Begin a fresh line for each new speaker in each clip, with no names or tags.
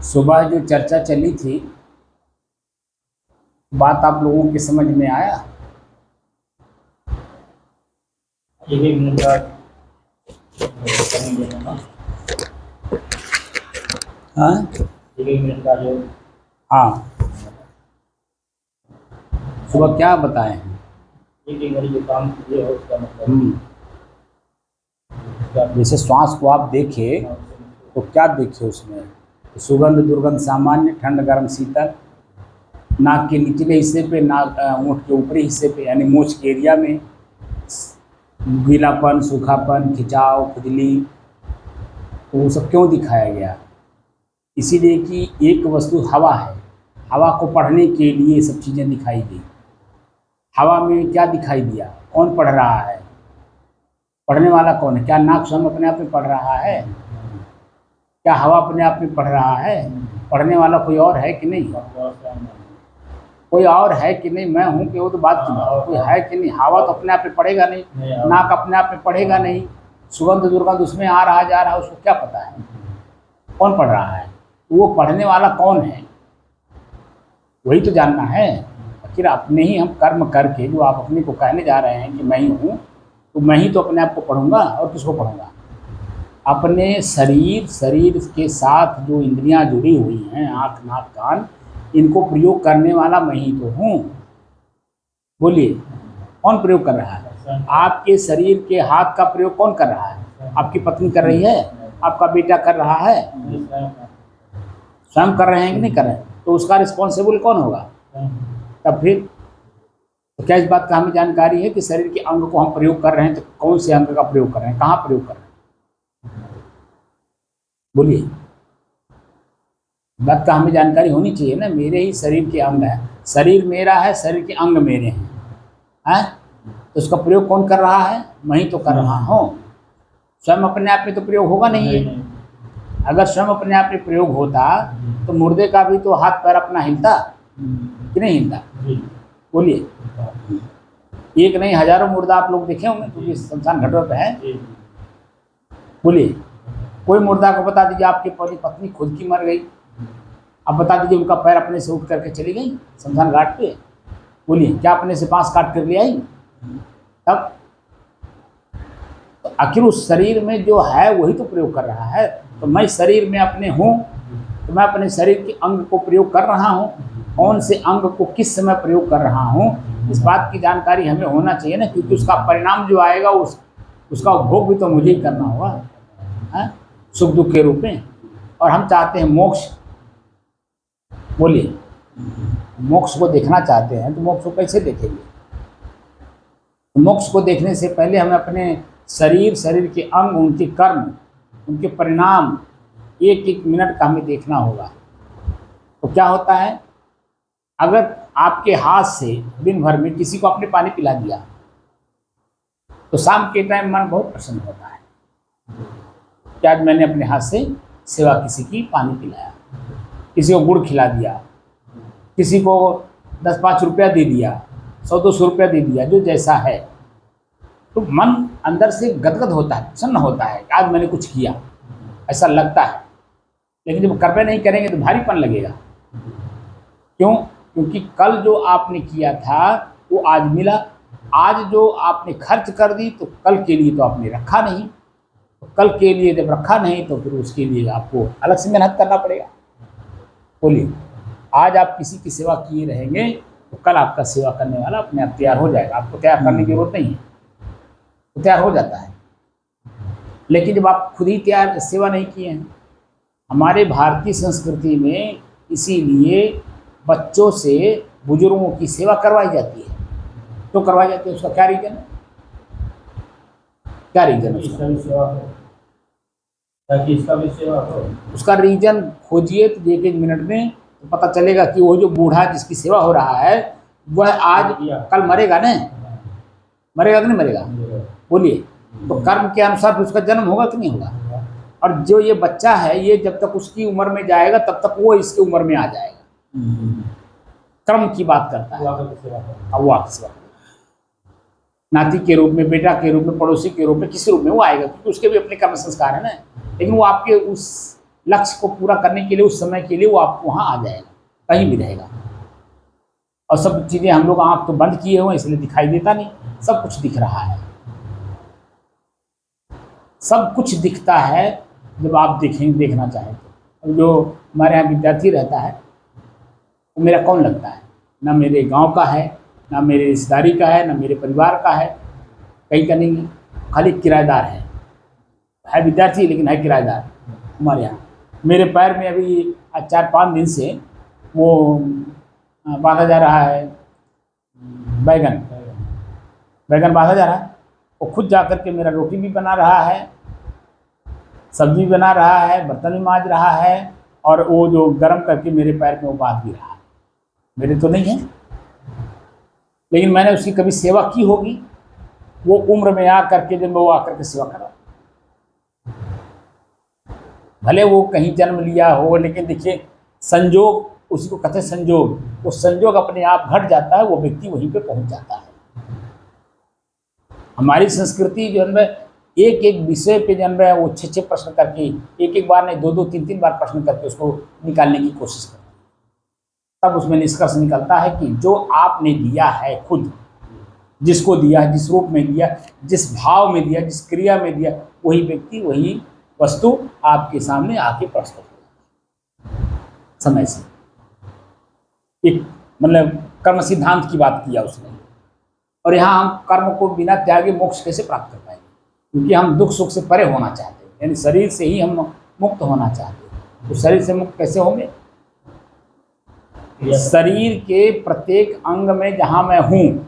सुबह जो चर्चा चली थी, बात आप लोगों के समझ में आया?
एक मिनट का
हाँ
एक मिनट का जो
हाँ, सुबह क्या बताए हैं?
एक घड़ी जो काम किए हो उसका मतलब
जैसे श्वास को आप देखे तो क्या देखे उसमें? सुगंध दुर्गंध सामान्य, ठंड गर्म शीतल, नाक के निचले हिस्से पे, नाक ओंठ के ऊपरी हिस्से पे यानी मूंछ के एरिया में गीलापन, सूखापन, खिंचाव, खुजली। तो वो सब क्यों दिखाया गया? इसीलिए कि एक वस्तु हवा है, हवा को पढ़ने के लिए ये सब चीज़ें दिखाई दी। हवा में क्या दिखाई दिया? कौन पढ़ रहा है? पढ़ने वाला कौन है? क्या नाक स्वयं अपने आप में पढ़ रहा है? क्या हवा अपने आप में पढ़ रहा है? पढ़ने वाला कोई और है कि नहीं? कोई और है कि नहीं? मैं हूँ कि वो तो बात की बात, कोई है कि नहीं? हवा तो अपने आप में पढ़ेगा नहीं, नाक अपने आप में पढ़ेगा नहीं, सुगंध दुर्गंध उसमें आ रहा जा रहा, उसको क्या पता है कौन पढ़ रहा है? वो पढ़ने वाला कौन है वही तो जानना है। आखिर अपने ही हम कर्म करके जो आप अपने को कहने जा रहे हैं कि मैं ही हूँ, तो मैं ही तो अपने आप को पढ़ूंगा और किसको पढ़ूंगा? अपने शरीर के साथ जो इंद्रियां जुड़ी हुई हैं, आँख नाक कान, इनको प्रयोग करने वाला मैं ही तो हूँ। बोलिए, कौन प्रयोग कर रहा है? आपके शरीर के हाथ का प्रयोग कौन कर रहा है? आपकी पत्नी कर रही है? आपका बेटा कर रहा है? स्वयं कर रहे हैं कि नहीं कर रहे हैं? तो उसका रिस्पॉन्सिबल कौन होगा? तब फिर तो क्या इस बात का हमें जानकारी है कि शरीर के अंग को हम प्रयोग कर रहे हैं? तो कौन से अंग का प्रयोग कर रहे हैं, कहाँ प्रयोग कर रहे हैं? बोलिए, बात का हमें जानकारी होनी चाहिए ना। मेरे ही शरीर के अंग है, शरीर मेरा है, शरीर के अंग मेरे हैं, तो उसका प्रयोग कौन कर रहा है? मैं ही तो कर रहा हूँ। स्वयं अपने आप में तो प्रयोग होगा नहीं है। अगर स्वयं अपने आप में प्रयोग होता तो मुर्दे का भी तो हाथ पैर अपना हिलता कि नहीं हिलता? बोलिए, एक नहीं हजारों मुर्दा आप लोग देखे होंगे क्योंकि शमशान घाटों पे है। बोलिए, कोई मुर्दा को बता दीजिए आपकी पत्नी खुद की मर गई, अब बता दीजिए उनका पैर अपने से उठ करके चली गई शमशान घाट पे। बोलिए, क्या अपने से बांस काट कर ले आई? तब तो आखिर उस शरीर में जो है वही तो प्रयोग कर रहा है। तो मैं शरीर में अपने हूँ, तो मैं अपने शरीर के अंग को प्रयोग कर रहा हूँ। कौन से अंग को किस समय प्रयोग कर रहा हूँ, इस बात की जानकारी हमें होना चाहिए ना, क्योंकि उसका परिणाम जो आएगा उसका उपभोग भी तो मुझे ही करना होगा, है सुख दुख के रूप में। और हम चाहते हैं मोक्ष। बोलिए, मोक्ष को देखना चाहते हैं तो मोक्ष को कैसे देखेंगे? मोक्ष को देखने से पहले हमें अपने शरीर के अंग, उनके कर्म, उनके परिणाम एक एक मिनट का हमें देखना होगा। तो क्या होता है, अगर आपके हाथ से दिन भर में किसी को आपने पानी पिला दिया तो शाम के टाइम मन बहुत प्रसन्न होता है कि आज मैंने अपने हाथ से सेवा किसी की, पानी पिलाया, किसी को गुड़ खिला दिया, किसी को 10-5 रुपया दे दिया, 100-200 रुपया दे दिया, जो जैसा है। तो मन अंदर से गदगद होता है, प्रसन्न होता है कि आज मैंने कुछ किया, ऐसा लगता है। लेकिन जब कर्म नहीं करेंगे तो भारीपन लगेगा। क्यों? क्योंकि कल जो आपने किया था वो आज मिला, आज जो आपने खर्च कर दी तो कल के लिए तो आपने रखा नहीं। तो कल के लिए जब रखा नहीं तो फिर उसके लिए आपको अलग से मेहनत करना पड़ेगा। बोलिए, आज आप किसी की सेवा किए रहेंगे तो कल आपका सेवा करने वाला अपने आप तैयार हो जाएगा। आपको तैयार करने की जरूरत नहीं है, तो तैयार हो जाता है। लेकिन जब आप खुद ही तैयार सेवा नहीं किए हैं, हमारे भारतीय संस्कृति में इसीलिए बच्चों से बुजुर्गों की सेवा करवाई जाती है। तो करवाई जाती है, उसका क्या रीजन है? क्या रीजन है उसका रीजन खोजिए तो एक एक मिनट में तो पता चलेगा कि वो जो बूढ़ा जिसकी सेवा हो रहा है वह आज कल मरेगा ना, मरेगा कि नहीं मरेगा? बोलिए, तो कर्म के अनुसार उसका जन्म होगा कि नहीं होगा? और जो ये बच्चा है, ये जब तक उसकी उम्र में जाएगा तब तक वो इसकी उम्र में आ जाएगा। कर्म की बात करता है, अव्वा की सेवा, नाती के रूप में, बेटा के रूप में, पड़ोसी के रूप में, किसी रूप में वो आएगा, क्योंकि उसके भी अपने कर्म संस्कार है ना। लेकिन वो आपके उस लक्ष्य को पूरा करने के लिए, उस समय के लिए वो आपको वहाँ आ जाएगा, कहीं भी रहेगा। और सब चीज़ें हम लोग आँख तो बंद किए हुए इसलिए दिखाई देता नहीं, सब कुछ दिख रहा है, सब कुछ दिखता है जब आप देखना चाहें तो। जो हमारे यहाँ विद्यार्थी रहता है वो मेरा कौन लगता है? ना मेरे गांव का है, ना मेरे रिश्तेदारी का है, ना मेरे परिवार का है, कहीं का नहीं है, खाली किराएदार है विद्यार्थी लेकिन है किराएदार हमारे यहाँ। मेरे पैर में अभी 4-5 दिन से वो बांधा जा रहा है, बैगन बांधा जा रहा है। वो खुद जा कर के मेरा रोटी भी बना रहा है, सब्जी भी बना रहा है, बर्तन भी मांज रहा है, और वो जो गर्म करके मेरे पैर में वो बांध भी रहा है। मेरे तो नहीं है, लेकिन मैंने उसकी कभी सेवा की होगी, वो उम्र में आ करके जब वो आकर के सेवा करा। भले वो कहीं जन्म लिया हो, लेकिन देखिए संजोग, उसी को कहते हैं संजोग, वो संजोग अपने आप घट जाता है, वो व्यक्ति वहीं पे पहुंच जाता है। हमारी संस्कृति जो है एक एक विषय पे जन है वो 6-6 प्रश्न करके, एक बार नहीं 2-2, 3-3 बार प्रश्न करके उसको निकालने की कोशिश करते हैं। तब उसमें निष्कर्ष निकलता है कि जो आपने दिया है खुद, जिसको दिया, जिस रूप में दिया, जिस भाव में दिया, जिस क्रिया में दिया, वही व्यक्ति, वही वस्तु आपके सामने आके प्रस्तुत हो समय से। एक मतलब कर्म सिद्धांत की बात किया उसने। और यहाँ हम कर्म को बिना त्यागे मोक्ष कैसे प्राप्त कर पाएंगे? क्योंकि हम दुख सुख से परे होना चाहते हैं, यानी शरीर से ही हम मुक्त होना चाहते हैं। तो शरीर से मुक्त कैसे होंगे? शरीर के प्रत्येक अंग में जहाँ मैं हूँ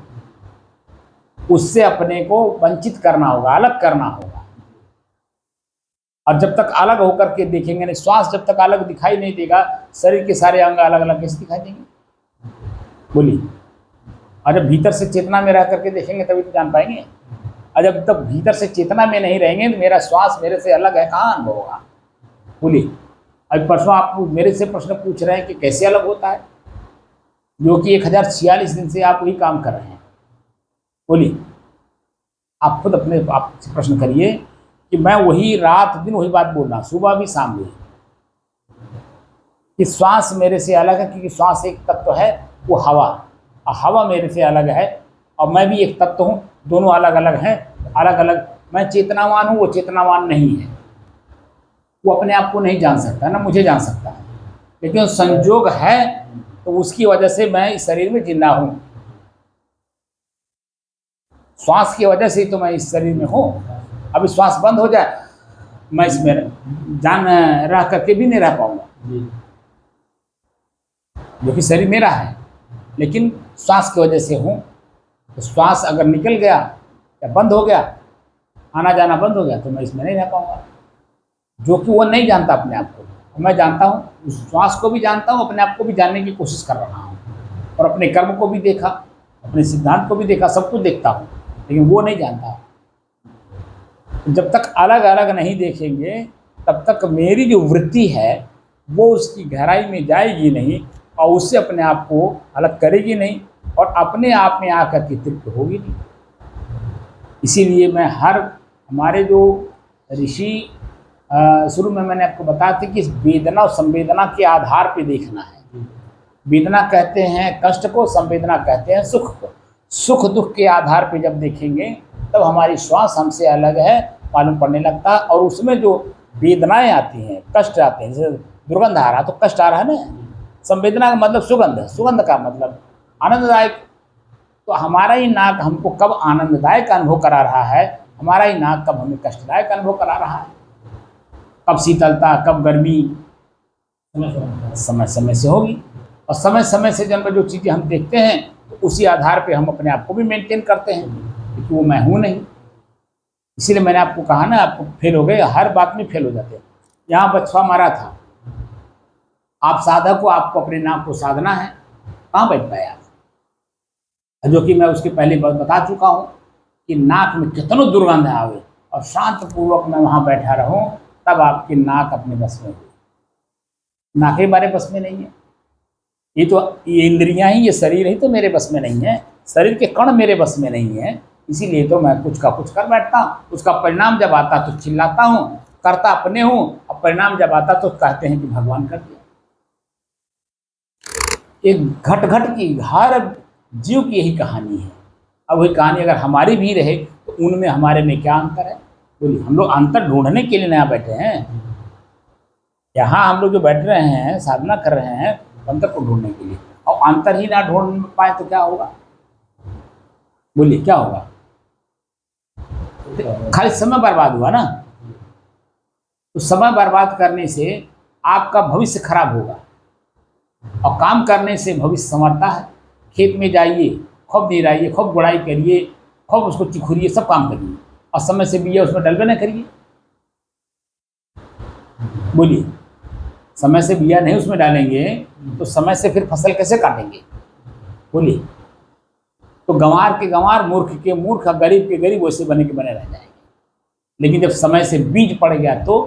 उससे अपने को वंचित करना होगा, अलग करना होगा। और जब तक अलग होकर के देखेंगे नहीं, श्वास जब तक अलग दिखाई नहीं देगा, शरीर के सारे अंग अलग अलग कैसे दिखाई देंगे? बोलिए। और जब भीतर से चेतना में रह करके देखेंगे तभी तो जान पाएंगे। और जब तक भीतर से चेतना में नहीं रहेंगे तो मेरा श्वास मेरे से अलग है, कहाँ अनुभव होगा? बोलिए। अब परसों आप मेरे से प्रश्न पूछ रहे हैं कि कैसे अलग होता है, जो कि 1046 दिन से आप वही काम कर रहे हैं। बोलिए, आप खुद अपने आप से प्रश्न करिए कि मैं वही रात दिन वही बात बोल रहा हूँ, सुबह भी शाम भी, कि श्वास मेरे से अलग है, क्योंकि श्वास एक तत्व है, वो हवा, और हवा मेरे से अलग है, और मैं भी एक तत्व हूँ, दोनों अलग अलग हैं, अलग अलग। मैं चेतनावान हूँ, वो चेतनावान नहीं है। वो अपने आप को नहीं जान सकता, ना मुझे जान सकता है, लेकिन संजोग है तो उसकी वजह से मैं इस शरीर में जिंदा हूँ। श्वास की वजह से ही तो मैं इस शरीर में हूँ। अभी श्वास बंद हो जाए, मैं इसमें जान रह करके भी नहीं रह पाऊंगा, जो कि शरीर मेरा है, लेकिन श्वास की वजह से हूँ। तो श्वास अगर निकल गया या बंद हो गया, आना जाना बंद हो गया, तो मैं इसमें नहीं रह पाऊंगा। जो कि वो नहीं जानता अपने आप को, मैं जानता हूँ, उस श्वास को भी जानता हूँ, अपने आप को भी जानने की कोशिश कर रहा हूँ, और अपने कर्म को भी देखा, अपने सिद्धांत को भी देखा, सब कुछ देखता हूँ, लेकिन वो नहीं जानता। जब तक अलग अलग नहीं देखेंगे तब तक मेरी जो वृत्ति है वो उसकी गहराई में जाएगी नहीं, और उससे अपने आप को अलग करेगी नहीं, और अपने आप में आकर के तृप्त होगी नहीं। इसीलिए मैं हमारे जो ऋषि शुरू में मैंने आपको बताया था कि इस वेदना और संवेदना के आधार पे देखना है। वेदना कहते हैं कष्ट को, संवेदना कहते हैं सुख को। सुख दुख के आधार पे जब देखेंगे तब हमारी श्वास हमसे अलग है मालूम पड़ने लगता है, और उसमें जो वेदनाएं आती हैं, कष्ट आते हैं, जैसे दुर्गंध आ रहा तो कष्ट आ रहा है ना। संवेदना का मतलब सुगंध है, सुगंध का मतलब आनंददायक। तो हमारा ही नाक हमको कब आनंददायक अनुभव करा रहा है, हमारा ही नाक कब हमें कष्टदायक अनुभव करा रहा है, कब शीतलता कब गर्मी, समय समय से होगी। और समय समय से जब जो चीज़ें हम देखते हैं तो उसी आधार पे हम अपने आप को भी मेंटेन करते हैं, क्योंकि वो मैं हूँ नहीं। इसीलिए मैंने आपको कहा ना, आपको फेल हो गए, हर बात में फेल हो जाते हैं। यहाँ बचवा मारा था, आप साधक को, आपको अपने नाम को साधना है, कहाँ बैठ पाए आप? जो कि मैं उसके पहले बता चुका हूँ कि नाक में कितनो दुर्गंध आवे और शांत पूर्वक मैं वहाँ बैठा रहूँ, तब आपकी नाक अपने बस में हुई। नाक हमारे बस में नहीं है, ये तो ये इंद्रियां ही, ये शरीर ही तो मेरे बस में नहीं है, शरीर के कण मेरे बस में नहीं है। इसीलिए तो मैं कुछ का कुछ कर बैठता हूँ, उसका परिणाम जब आता तो चिल्लाता हूँ, करता अपने हूँ, अब परिणाम जब आता तो कहते हैं कि भगवान कर दिया। एक घट घट की हर जीव की यही कहानी है। अब वही कहानी अगर हमारी भी रहे तो उनमें हमारे में क्या अंतर है? बोलिए। हम लोग अंतर ढूंढने के लिए नया बैठे हैं। यहाँ हम लोग जो बैठ रहे हैं, साधना कर रहे हैं अंतर को ढूंढने के लिए, और अंतर ही ना ढूंढ पाए तो क्या होगा? बोलिए क्या होगा? खाली समय बर्बाद हुआ ना। तो समय बर्बाद करने से आपका भविष्य खराब होगा, और काम करने से भविष्य संवरता है। खेत में जाइए, खूब निराइए, खूब गुड़ाई करिए, खूब उसको चिखुरिए, सब काम करिए, और समय से बिया उसमें डलवे न करिए। बोलिए। समय से बिया नहीं उसमें डालेंगे तो समय से फिर फसल कैसे काटेंगे? बोलिए। तो गंवार के गंवार, मूर्ख के मूर्ख, गरीब के गरीब वैसे बने के बने रह जाएंगे। लेकिन जब समय से बीज पड़ गया तो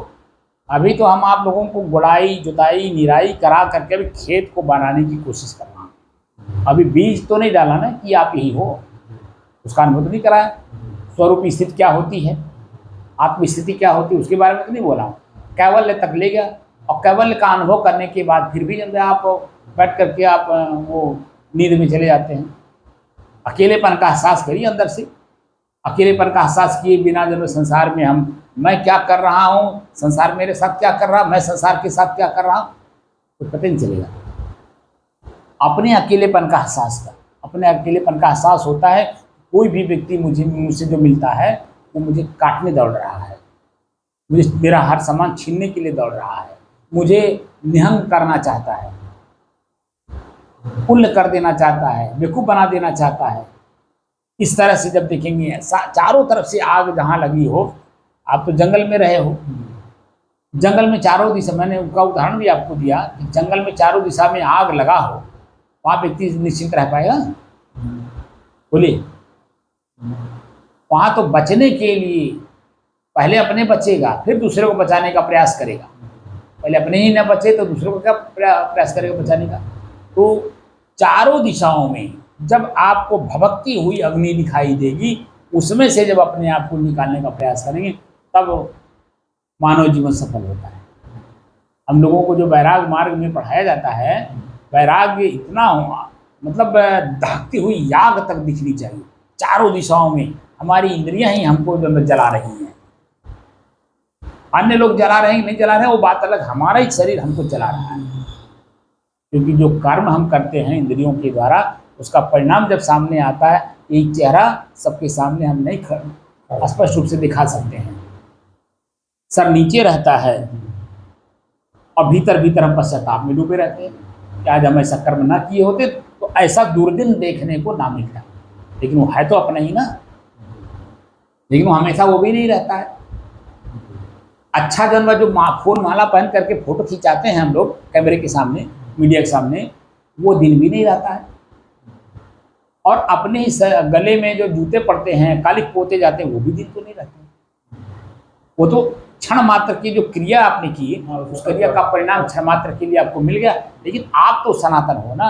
अभी तो हम आप लोगों को गुड़ाई, जुताई, निराई करा करके अभी खेत को बनाने की कोशिश कर रहा हूँ। अभी बीज तो नहीं डाला ना कि आप यही हो, उसका अनुभव तो नहीं कराया। स्वरूप स्थिति क्या होती है, आत्म स्थिति क्या होती है, उसके बारे में तो नहीं बोला हूँ। कैवल्य तक ले गया, और कैवल्य का अनुभव करने के बाद फिर भी जब आप बैठ करके आप वो नींद में चले जाते हैं। अकेलेपन का एहसास करिए अंदर से। अकेलेपन का एहसास किए बिना जब संसार में मैं क्या कर रहा हूँ, संसार मेरे साथ क्या कर रहा, मैं संसार के साथ क्या कर रहा हूँ, तो पता नहीं चलेगा। अपने अकेलेपन का एहसास कर, अपने अकेलेपन का एहसास होता है। कोई भी व्यक्ति मुझसे जो मिलता है वो मुझे काटने दौड़ रहा है, मुझे मेरा हर सामान छीनने के लिए दौड़ रहा है, मुझे निहंग करना चाहता है, कुल्ल कर देना चाहता है, बेवकूफ़ बना देना चाहता है। इस तरह से जब देखेंगे चारों तरफ से आग जहाँ लगी हो, आप तो जंगल में रहे हो, जंगल में चारों दिशा, मैंने उनका उदाहरण भी आपको दिया कि जंगल में चारों दिशा में आग लगा हो, वहाँ व्यक्ति निश्चिंत रह पाएगा? बोलिए। वहाँ तो बचने के लिए पहले अपने बचेगा, फिर दूसरे को बचाने का प्रयास करेगा। पहले अपने ही न बचे तो दूसरों को क्या प्रयास करेगा बचाने का? तो चारों दिशाओं में जब आपको भभकती हुई अग्नि दिखाई देगी, उसमें से जब अपने आप को निकालने का प्रयास करेंगे तब मानव जीवन सफल होता है। हम लोगों को जो वैराग मार्ग में पढ़ाया जाता है, वैराग्य इतना हुआ, मतलब दहकती हुई याग तक दिखनी चाहिए चारों दिशाओं में। हमारी इंद्रियां ही हमको जो जला रही हैं, अन्य लोग जला रहे हैं नहीं जला रहे हैं वो बात अलग, हमारा ही शरीर हमको जला रहा है। क्योंकि जो कर्म हम करते हैं इंद्रियों के द्वारा, उसका परिणाम जब सामने आता है, एक चेहरा सबके सामने हम नहीं स्पष्ट रूप से दिखा सकते हैं। सर नीचे रहता है और भीतर भीतर हम पश्चाताप में डूबे रहते हैं कि आज हम ऐसा कर्म ना किए होते तो ऐसा दुर्दिन देखने को ना मिलता। लेकिन वो है तो अपना ही ना, लेकिन वो हमेशा वो भी नहीं रहता है। अच्छा जन्म जो फूल माला पहन करके फोटो खिंचाते हैं हम लोग कैमरे के सामने, मीडिया के सामने, वो दिन भी नहीं रहता है। और अपने ही गले में जो जूते पड़ते हैं, कालिक पोते जाते हैं, वो भी दिन तो नहीं रहते। वो तो क्षण मात्र की जो क्रिया आपने की, उस क्रिया का परिणाम क्षण मात्र के लिए आपको मिल गया, लेकिन आप तो सनातन हो ना।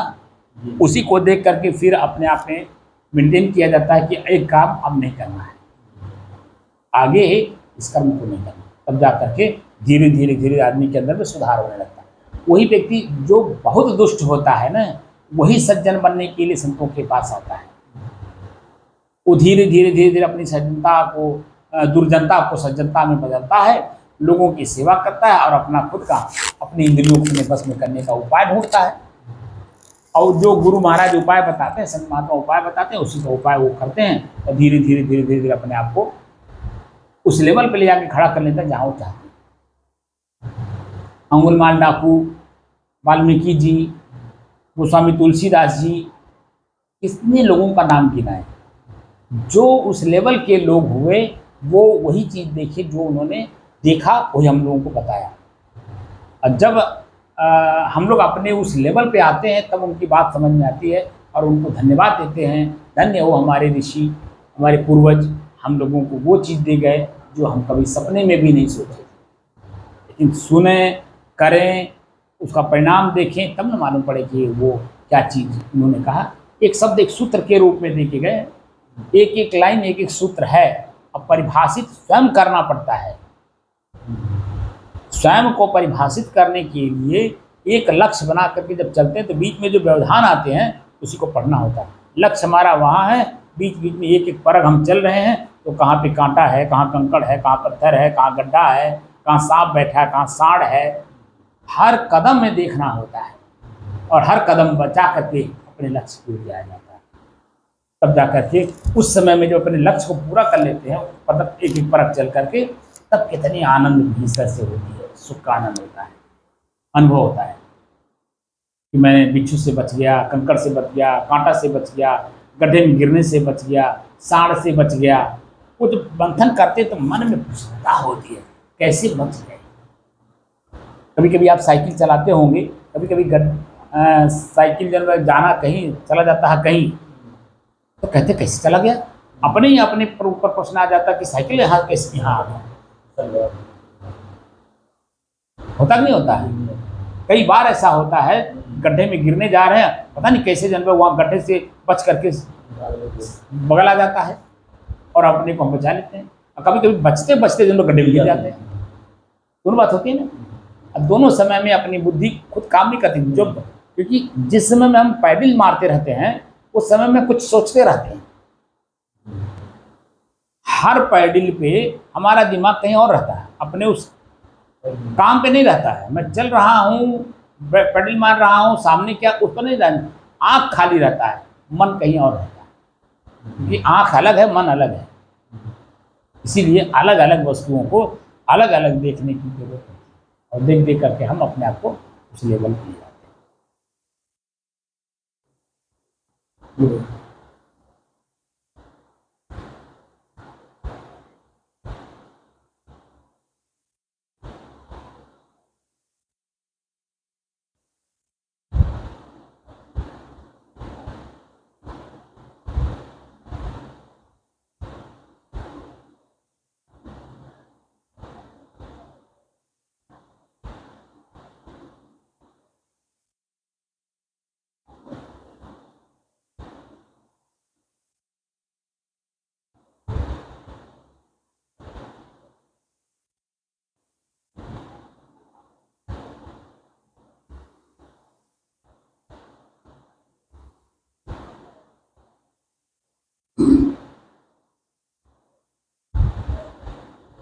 उसी को देख करके फिर अपने आप में मेंटेन किया जाता है कि एक काम अब नहीं करना है, आगे इस कर्म को नहीं करना। तब जा करके धीरे धीरे धीरे आदमी के अंदर में सुधार होने लगता है। वही व्यक्ति जो बहुत दुष्ट होता है ना, वही सज्जन बनने के लिए संतों के पास आता है। वो धीरे धीरे धीरे धीरे अपनी सज्जनता को, दुर्जनता को सज्जनता में बदलता है, लोगों की सेवा करता है और अपना खुद का, अपनी इंद्रियों को अपने बस में करने का उपाय ढूंढता है। और जो गुरु महाराज उपाय बताते हैं, संत महात्मा उपाय बताते हैं, उसी का उपाय वो करते हैं और धीरे धीरे धीरे धीरे धीरे अपने आप को उस लेवल पे ले जाके खड़ा कर लेता है जहाँ वो चाहते हैं। अंगुलमाल डाकू, वाल्मीकि जी, गोस्वामी तुलसीदास जी, कितने लोगों का नाम गिना है। जो उस लेवल के लोग हुए वो वही चीज़ देखी जो उन्होंने देखा, वही हम लोगों को बताया। और जब हम लोग अपने उस लेवल पे आते हैं तब उनकी बात समझ में आती है और उनको धन्यवाद देते हैं। धन्य हो हमारे ऋषि, हमारे पूर्वज, हम लोगों को वो चीज़ दे गए जो हम कभी सपने में भी नहीं सोचे। लेकिन सुने, करें, उसका परिणाम देखें तब न मालूम पड़े कि वो क्या चीज़ उन्होंने कहा। एक शब्द एक सूत्र के रूप में देखे गए, एक एक लाइन एक एक सूत्र है। अब परिभाषित स्वयं करना पड़ता है। स्वयं को परिभाषित करने के लिए एक लक्ष्य बना करके जब चलते हैं तो बीच में जो व्यवधान आते हैं उसी को पढ़ना होता है। लक्ष्य हमारा वहाँ है, बीच बीच में एक एक परग हम चल रहे हैं, तो कहाँ पे कांटा है, कहाँ कंकड़ है, कहाँ पत्थर है, कहाँ गड्ढा है, कहाँ सांप बैठा है, कहाँ सांड है, हर कदम में देखना होता है और हर कदम बचा करके अपने लक्ष्य की ओर जाया जाता है। तब जा करके उस समय में जो अपने लक्ष्य को पूरा कर लेते हैं, मतलब एक एक परख चल करके, तब कितनी आनंद भीतर से होती है, सुख का आनंद होता है, अनुभव होता है कि मैंने बिच्छू से बच गया, कंकड़ से बच गया, कांटा से बच गया, गड्ढे में गिरने से बच गया, सांड से बच गया। वो जब मंथन करते तो मन में प्रसन्नता होती है, कैसे बच गए। कभी कभी आप साइकिल चलाते होंगे, कभी कभी साइकिल जब जाना कहीं चला जाता है कहीं, तो कहते कैसे चला गया, अपने ही अपने ऊपर प्रश्न आ जाता कि साइकिल यहाँ कैसे यहाँ आ गया। होता नहीं होता है? कई बार ऐसा होता है, गड्ढे में गिरने जा रहे हैं, पता नहीं कैसे जनवर वहाँ गड्ढे से बच करके बगल आ जाता है और अपने को हम बचा लेते हैं। और कभी कभी बचते बचते जनवर गड्ढे में गिर जाते हैं। दोनों बात होती है ना। अब दोनों समय में अपनी बुद्धि खुद काम नहीं करती, जो क्योंकि जिस समय में हम पैडल मारते रहते हैं उस समय में कुछ सोचते रहते हैं। हर पैडल पे हमारा दिमाग कहीं और रहता है, अपने उस काम पे नहीं रहता है। मैं चल रहा हूँ, पैडल मार रहा हूँ, सामने क्या उस पर नहीं रहता, आँख खाली रहता है, मन कहीं और रहता है। क्योंकि आँख अलग है, मन अलग है, इसीलिए अलग अलग वस्तुओं को अलग अलग देखने की जरूरत है और देख देख करके हम अपने आप को उस लेवल पे जाते हैं।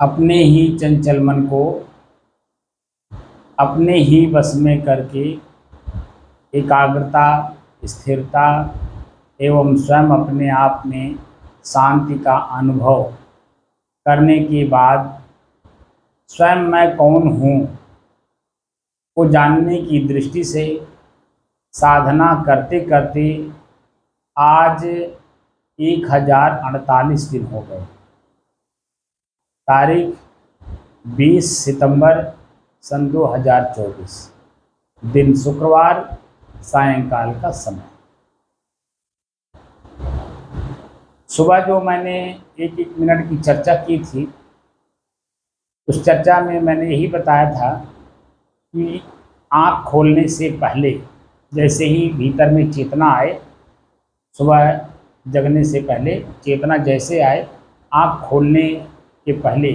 अपने ही चंचल मन को अपने ही बस में करके एकाग्रता, स्थिरता एवं स्वयं अपने आप में शांति का अनुभव करने के बाद स्वयं मैं कौन हूँ को जानने की दृष्टि से साधना करते करते आज 1048 दिन हो गए। तारीख 20 सितंबर सन 2024, दिन शुक्रवार, सायंकाल का समय। सुबह जो मैंने एक एक मिनट की चर्चा की थी, उस चर्चा में मैंने यही बताया था कि आँख खोलने से पहले जैसे ही भीतर में चेतना आए, सुबह जगने से पहले चेतना जैसे आए, आँख खोलने के पहले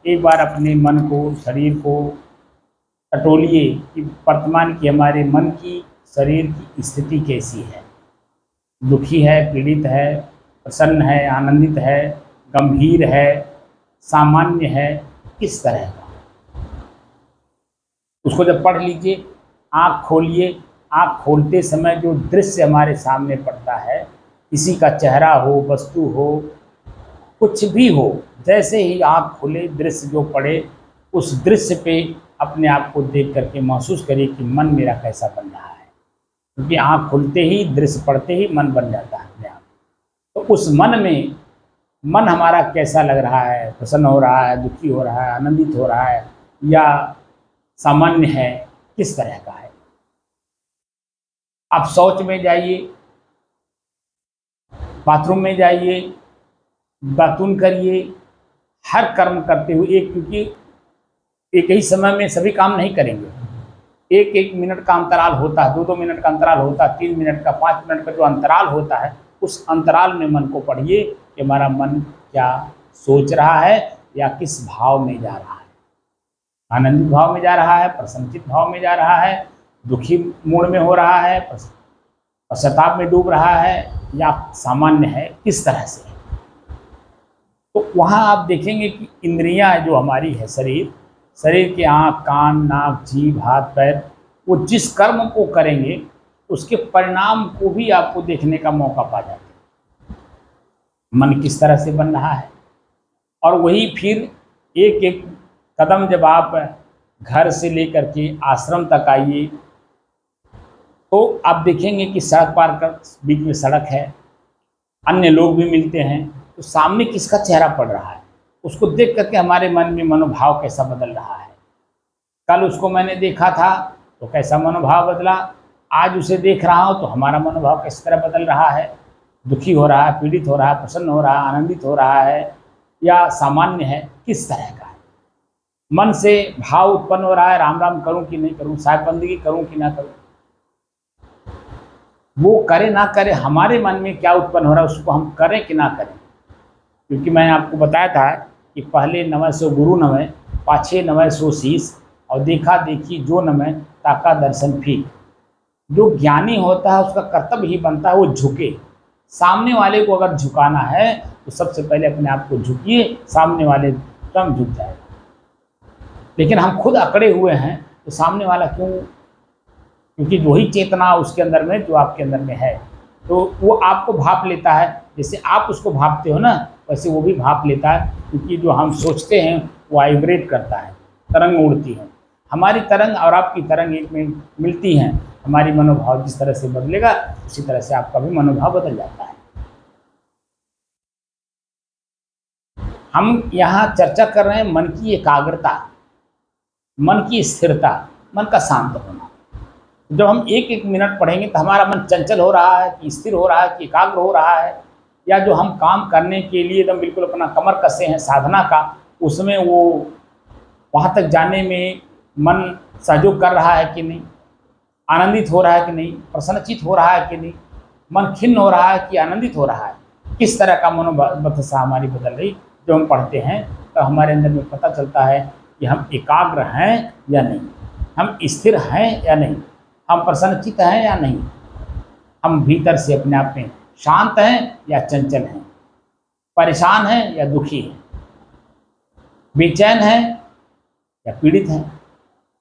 एक बार अपने मन को, शरीर को टटोलिए कि वर्तमान की हमारे मन की, शरीर की स्थिति कैसी है। दुखी है, पीड़ित है, प्रसन्न है, आनंदित है, गंभीर है, सामान्य है, किस तरह का। उसको जब पढ़ लीजिए, आँख खोलिए। आँख खोलते समय जो दृश्य हमारे सामने पड़ता है, किसी का चेहरा हो, वस्तु हो, कुछ भी हो, जैसे ही आँख खुले दृश्य जो पड़े, उस दृश्य पे अपने आप को देख करके महसूस करिए कि मन मेरा कैसा बन रहा है। क्योंकि आँख खुलते ही, दृश्य पड़ते ही मन बन जाता है अपने आप। तो उस मन में मन हमारा कैसा लग रहा है, प्रसन्न हो रहा है, दुखी हो रहा है, आनंदित हो रहा है या सामान्य है, किस तरह का है। आप शौच में जाइए, बाथरूम में जाइए, दातुन करिए, हर कर्म करते हुए क्योंकि एक ही समय में सभी काम नहीं करेंगे, एक एक मिनट का अंतराल होता है, 2-2 मिनट का अंतराल होता है, 3 मिनट का, 5 मिनट का जो अंतराल होता है, उस अंतराल में मन को पढ़िए कि हमारा मन क्या सोच रहा है या किस भाव में जा रहा है। आनंदित भाव में जा रहा है, प्रसन्नचित भाव में जा रहा है, दुखी मूड में हो रहा है, पश्चाताप में डूब रहा है, या सामान्य है, किस तरह से है। तो वहाँ आप देखेंगे कि इंद्रियां जो हमारी है, शरीर के आँख, कान, नाक, जीभ, हाथ, पैर, वो जिस कर्म को करेंगे उसके परिणाम को भी आपको देखने का मौका पा जाते हैं। मन किस तरह से बन रहा है, और वही फिर एक एक कदम जब आप घर से लेकर के आश्रम तक आइए तो आप देखेंगे कि सड़क पार कर, बीच में सड़क है, अन्य लोग भी मिलते हैं, तो सामने किसका चेहरा पड़ रहा है, उसको देख करके हमारे मन में मनोभाव कैसा बदल रहा है। कल उसको मैंने देखा था तो कैसा मनोभाव बदला, आज उसे देख रहा हूँ तो हमारा मनोभाव किस तरह बदल रहा है, दुखी हो रहा है, पीड़ित हो रहा है, प्रसन्न हो रहा है, आनंदित हो रहा है, या सामान्य है, किस तरह का है। मन से भाव उत्पन्न हो रहा है, राम राम करूं कि नहीं करूं, साहिब बंदगी करूं कि ना करूं, वो करे ना करे, हमारे मन में क्या उत्पन्न हो रहा है उसको हम करें कि ना करें। क्योंकि मैंने आपको बताया था कि पहले नमः सो गुरु नमः, पाछे नमः सो शीस, और देखा देखी जो नमः ताका दर्शन फीक। जो ज्ञानी होता है उसका कर्तव्य ही बनता है वो झुके। सामने वाले को अगर झुकाना है तो सबसे पहले अपने आप को झुकिए, सामने वाले स्वयं झुक जाएगा। लेकिन हम खुद अकड़े हुए हैं तो सामने वाला क्यों, क्योंकि वही चेतना उसके अंदर में जो आपके अंदर में है, तो वो आपको भाप लेता है। जैसे आप उसको भापते हो ना, वैसे वो भी भाप लेता है, क्योंकि जो हम सोचते हैं वो वाइब्रेट करता है, तरंग उड़ती है। हमारी तरंग और आपकी तरंग एक में मिलती हैं, हमारी मनोभाव जिस तरह से बदलेगा उसी तरह से आपका भी मनोभाव बदल जाता है। हम यहाँ चर्चा कर रहे हैं मन की एकाग्रता, मन की स्थिरता, मन का शांत होना। जब हम एक एक मिनट पढ़ेंगे तो हमारा मन चंचल हो रहा है कि स्थिर हो रहा है कि एकाग्र हो रहा है, या जो हम काम करने के लिए एकदम बिल्कुल अपना कमर कसे हैं साधना का, उसमें वो वहाँ तक जाने में मन सहयोग कर रहा है कि नहीं, आनंदित हो रहा है कि नहीं, प्रसन्नचित हो रहा है कि नहीं, मन खिन्न हो रहा है कि आनंदित हो रहा है, किस तरह का मनोदशा हमारी बदल रही। जब हम पढ़ते हैं तो हमारे अंदर में पता चलता है कि हम एकाग्र हैं या नहीं, हम स्थिर हैं या नहीं, हम प्रसन्नचित हैं या नहीं, हम भीतर से अपने आप में शांत हैं या चंचल हैं, परेशान हैं या दुखी हैं, बेचैन हैं या पीड़ित हैं,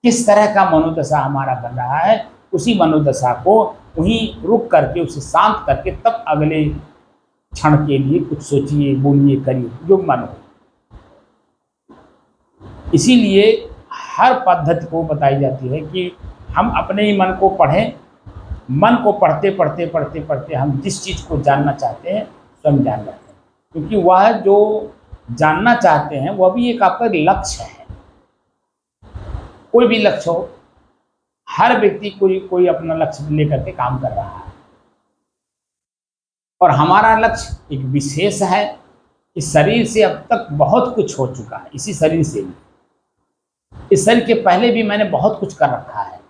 किस तरह का मनोदशा हमारा बन रहा है। उसी मनोदशा को वहीं रुक करके उसे शांत करके तब अगले क्षण के लिए कुछ सोचिए, बोलिए, करिए जो मन हो। इसीलिए हर पद्धति को बताई जाती है कि हम अपने ही मन को पढ़ें। मन को पढ़ते पढ़ते पढ़ते पढ़ते हम जिस चीज़ को जानना चाहते हैं स्वयं जान जाते हैं, क्योंकि वह जो जानना चाहते हैं वह भी एक आपका लक्ष्य है। कोई भी लक्ष्य हो, हर व्यक्ति कोई अपना लक्ष्य लेकर के काम कर रहा है, और हमारा लक्ष्य एक विशेष है। इस शरीर से अब तक बहुत कुछ हो चुका है, इसी शरीर से भी, इस शरीर के पहले भी मैंने बहुत कुछ कर रखा है,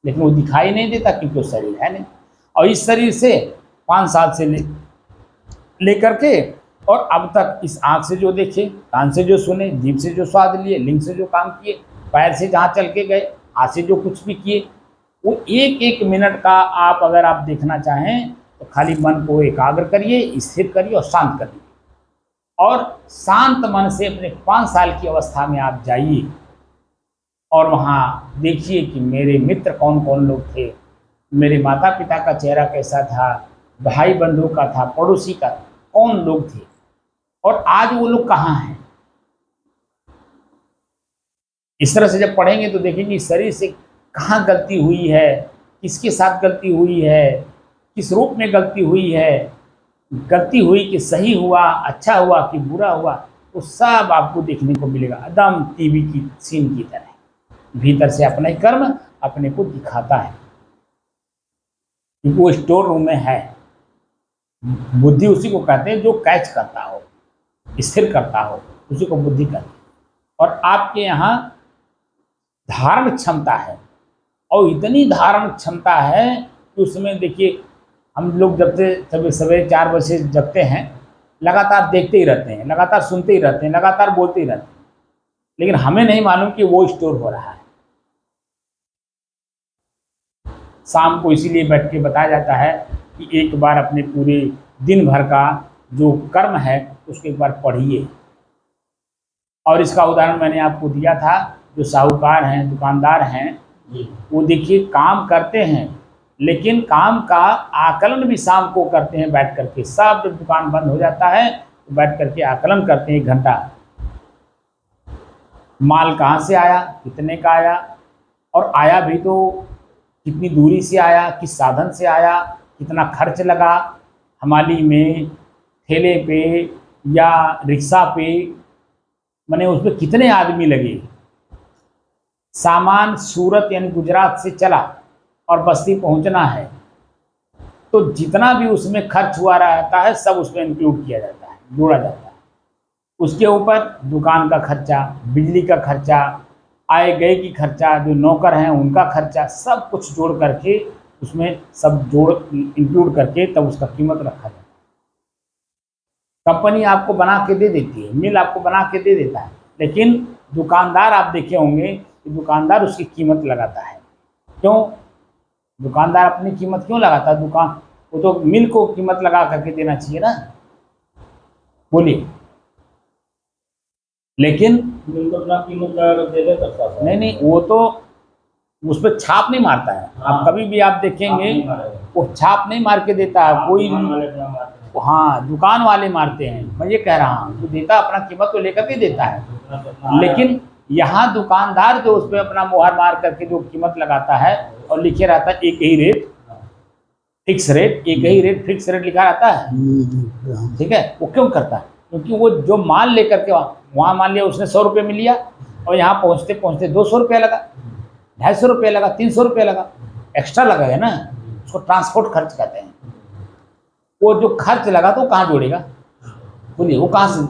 लेकिन वो दिखाई नहीं देता क्योंकि वो शरीर है नहीं। और इस शरीर से 5 साल से लेकर के और अब तक इस आँख से जो देखे, कान से जो सुने, जीभ से जो स्वाद लिए, लिंग से जो काम किए, पैर से जहाँ चल के गए, हाथ से जो कुछ भी किए, वो एक एक मिनट का आप अगर आप देखना चाहें तो खाली मन को एकाग्र करिए, स्थिर करिए और शांत करिए। और शांत मन से अपने 5 साल की अवस्था में आप जाइए और वहाँ देखिए कि मेरे मित्र कौन कौन लोग थे, मेरे माता पिता का चेहरा कैसा था, भाई बंधु का था, पड़ोसी का, कौन लोग थे, और आज वो लोग कहाँ हैं। इस तरह से जब पढ़ेंगे तो देखेंगे शरीर से कहाँ गलती हुई है, किसके साथ गलती हुई है, किस रूप में गलती हुई है, गलती हुई कि सही हुआ, अच्छा हुआ कि बुरा हुआ, वो सब आपको देखने को मिलेगा एकदम टीवी की सीन की तरह। भीतर से अपना ही कर्म अपने को दिखाता है, क्योंकि वो स्टोर रूम में है। बुद्धि उसी को कहते हैं जो कैच करता हो, स्थिर करता हो, उसी को बुद्धि कहते हैं। और आपके यहाँ धारण क्षमता है, और इतनी धारण क्षमता है कि उसमें देखिए हम लोग जब से सवेरे 4 बजे जगते हैं, लगातार देखते ही रहते हैं, लगातार सुनते ही रहते हैं, लगातार बोलते ही रहते हैं। लेकिन हमें नहीं मालूम कि वो स्टोर हो रहा है। शाम को इसीलिए बैठ के बताया जाता है कि एक बार अपने पूरे दिन भर का जो कर्म है उसको एक बार पढ़िए। और इसका उदाहरण मैंने आपको दिया था, जो साहूकार हैं, दुकानदार हैं,
जी
वो देखिए काम करते हैं, लेकिन काम का आकलन भी शाम को करते हैं बैठ करके। सब जब दुकान बंद हो जाता है तो बैठ करके आकलन करते हैं 1 घंटा, माल कहाँ से आया, कितने का आया, और आया भी तो कितनी दूरी से आया, किस साधन से आया, कितना खर्च लगा, हमाली में, ठेले पे या रिक्शा पे, माने उस पर कितने आदमी लगे। सामान सूरत यानी गुजरात से चला और बस्ती पहुंचना है, तो जितना भी उसमें खर्च हुआ रहता है सब उसमें इंक्लूड किया जाता है, जोड़ा जाता है। उसके ऊपर दुकान का खर्चा, बिजली का खर्चा, आए गए की खर्चा, जो नौकर हैं उनका खर्चा, सब कुछ जोड़ करके उसमें सब जोड़ इंक्लूड करके तब उसका कीमत रखा जाता है। कंपनी आपको बना के दे देती है, मिल आपको बना के दे देता है, लेकिन दुकानदार आप देखे होंगे कि दुकानदार उसकी कीमत लगाता है। क्यों दुकानदार अपनी कीमत क्यों लगाता है? दुकान वो तो मिल को कीमत लगा करके देना चाहिए ना, बोलिए। लेकिन
मिल अपना कीमत लगा कर दे सकता है।
नहीं, वो तो उस पर छाप नहीं मारता है। आप कभी भी आप देखेंगे वो छाप नहीं मार के देता है कोई। हाँ, दुकान वाले मारते हैं, मैं ये कह रहा हूँ, तो देता अपना कीमत तो लेकर के देता है। लेकिन यहाँ दुकानदार जो उस पर अपना मुहर मार करके जो कीमत लगाता है और लिखे रहता है एक ही रेट, फिक्स रेट, एक ही रेट फिक्स रेट लिखा रहता है, ठीक है। वो क्यों करता है? क्योंकि वो जो माल लेकर के वहाँ मान लिया उसने 100 रुपये में लिया और यहाँ पहुँचते पहुँचते 200 रुपया लगा, 250 रुपया लगा, 300 रुपया लगा, एक्स्ट्रा लगा है ना, उसको ट्रांसपोर्ट खर्च कहते हैं। वो जो खर्च लगा तो कहाँ जोड़ेगा? बोलिए, वो कहाँ से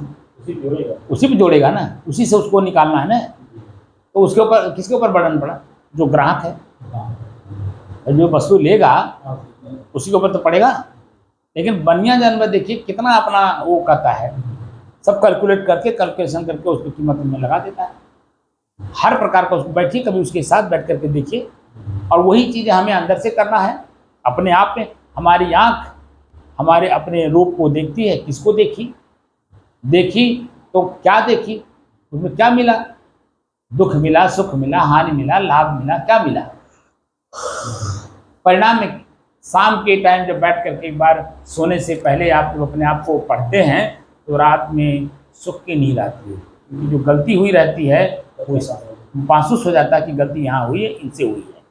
उसी पे जोड़ेगा ना, उसी से उसको निकालना है ना। तो उसके ऊपर किसके ऊपर बर्डन पड़ा? जो ग्राहक है, जो वस्तु लेगा उसी के ऊपर तो पड़ेगा। लेकिन बनिया जानवर देखिए कितना अपना वो करता है, सब कैलकुलेट करके, कैलकुलेशन करके उसकी कीमत में लगा देता है। हर प्रकार का उसको बैठिए, कभी उसके साथ बैठ करके देखिए, और वही चीज़ें हमें अंदर से करना है अपने आप में। हमारी आँख हमारे अपने रूप को देखती है, किसको देखी तो क्या देखी, उसमें क्या मिला? दुख मिला, सुख मिला, हानि मिला, लाभ मिला, क्या मिला? परिणाम में शाम के टाइम जब बैठ करके एक बार सोने से पहले आप जब अपने आप को पढ़ते हैं तो रात में सुख की नींद आती है, क्योंकि जो गलती हुई रहती है वो महसूस हो जाता है कि गलती यहाँ हुई है, इनसे हुई है।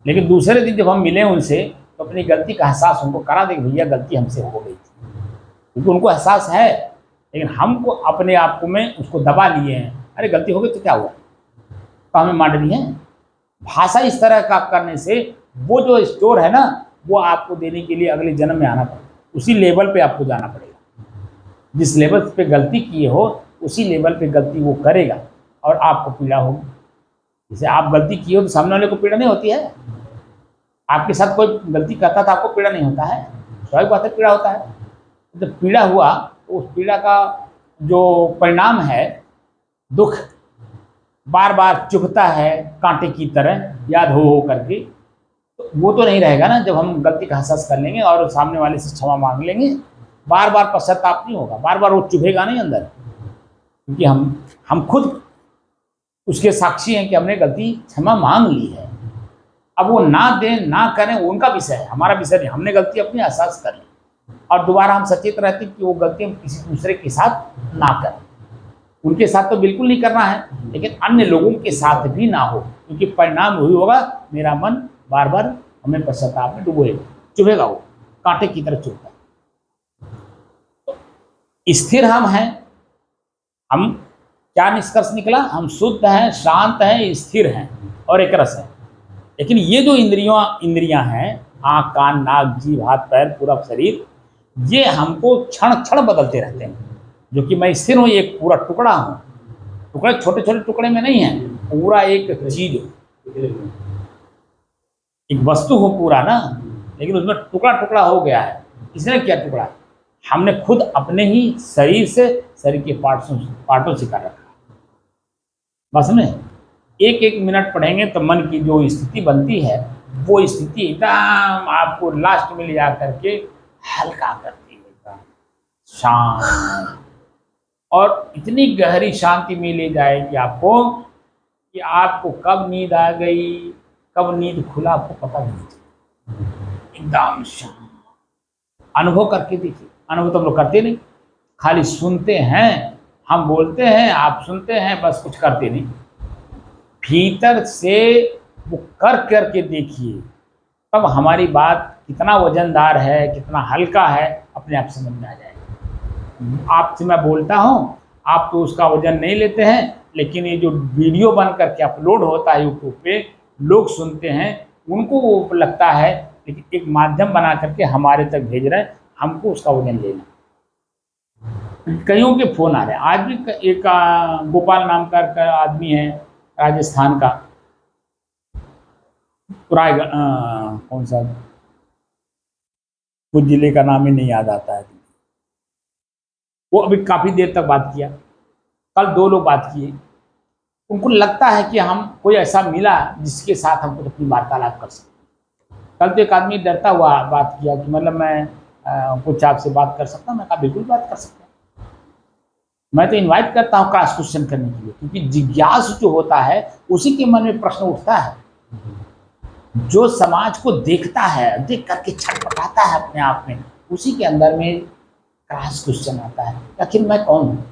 लेकिन दूसरे दिन जब हम मिले उनसे तो अपनी गलती का एहसास उनको करा दे, भैया गलती हमसे हो गई थी, क्योंकि उनको एहसास है, लेकिन हमको अपने आप को में उसको दबा लिए हैं। अरे गलती हो गई तो क्या हुआ, तो हमें मार दी है। भाषा इस तरह का करने से वो जो स्टोर है ना, वो आपको देने के लिए अगले जन्म में आना पड़ेगा, उसी लेवल पे आपको जाना पड़ेगा। जिस लेवल पे गलती किए हो उसी लेवल पे गलती वो करेगा और आपको पीड़ा होगी। जैसे आप गलती किए हो तो सामने वाले को पीड़ा नहीं होती है। आपके साथ कोई गलती करता था, आपको पीड़ा नहीं होता है, स्वाभाविक बात है पीड़ा होता है। जब पीड़ा हुआ तो उस पीड़ा का जो परिणाम है, दुख बार बार चुभता है कांटे की तरह, याद हो करके, तो वो तो नहीं रहेगा ना। जब हम गलती का एहसास कर लेंगे और सामने वाले से क्षमा मांग लेंगे, बार बार पश्चाताप नहीं होगा, बार बार वो चुभेगा नहीं अंदर, क्योंकि हम खुद उसके साक्षी हैं कि हमने गलती क्षमा मांग ली है। अब वो ना दें ना करें उनका विषय है, हमारा विषय नहीं। हमने गलती अपनी एहसास कर ली और दोबारा हम सचेत रहते कि वो गलती हम किसी दूसरे के साथ ना करें। उनके साथ तो बिल्कुल नहीं करना है, लेकिन अन्य लोगों के साथ भी ना हो, क्योंकि परिणाम वही होगा, मेरा मन बार बार हमें पश्चाताप में डुबोएगा, चुभेगा, वो कांटे की तरह चुभता है। स्थिर हम हैं, हम क्या निष्कर्ष निकला? हम शुद्ध हैं, शांत हैं, स्थिर हैं और एक रस हैं। लेकिन ये जो इंद्रियां हैं, आँख, कान, नाक, जीभ, हाथ, पैर, पूरा शरीर, ये हमको क्षण क्षण बदलते रहते हैं। जो कि मैं स्थिर हूँ, एक पूरा टुकड़ा हूँ, टुकड़े छोटे छोटे टुकड़े में नहीं है, पूरा एक चीज, एक वस्तु हो पूरा ना, लेकिन उसमें टुकड़ा टुकड़ा हो गया है। किसने किया टुकड़ा? हमने खुद अपने ही शरीर से, शरीर के पार्टों से कर रखा। बस में एक एक मिनट पढ़ेंगे तो मन की जो स्थिति बनती है वो स्थिति एकदम आपको लास्ट में ले जा करके हल्का करती है, एकदम शांत, और इतनी गहरी शांति में ले जाएगी आपको कि आपको कब नींद आ गई, कब नींद खुला, आपको पता नहीं चला। एकदम शांत अनुभव करके देखिए। अनुभव तो हम लोग करते नहीं, खाली सुनते हैं, हम बोलते हैं, आप सुनते हैं, बस कुछ करते नहीं। भीतर से वो कर करके देखिए, तब हमारी बात कितना वजनदार है, कितना हल्का है, अपने आप समझ में आ जाएगा। आपसे मैं बोलता हूँ, आप तो उसका वजन नहीं लेते हैं, लेकिन ये जो वीडियो बन करके अपलोड होता है यूट्यूब पे, लोग सुनते हैं, उनको वो लगता है, लेकिन एक माध्यम बना करके हमारे तक भेज रहे हैं, हमको उसका वजन लेना। कईयों के फोन आ रहे हैं। आज भी एक गोपाल नाम का आदमी है, राजस्थान का, रायगढ़, कौन सा, कुछ जिले का नाम ही नहीं याद आता है। वो अभी काफ़ी देर तक बात किया, कल 2 लोग बात किए। उनको लगता है कि हम कोई ऐसा मिला जिसके साथ हम कुछ अपनी वार्तालाप कर सकते। कल तो एक आदमी डरता हुआ बात किया कि मतलब मैं कुछ आपसे बात कर सकता हूँ। मैं कहा बिल्कुल बात कर सकता हूँ। मैं तो इनवाइट करता हूँ क्रॉस क्वेश्चन करने के लिए, क्योंकि जिज्ञासु जो होता है उसी के मन में प्रश्न उठता है। जो समाज को देखता है, देख करके छटपटाता है अपने आप में, उसी के अंदर में क्रॉस क्वेश्चन आता है, आखिर मैं कौन हूँ,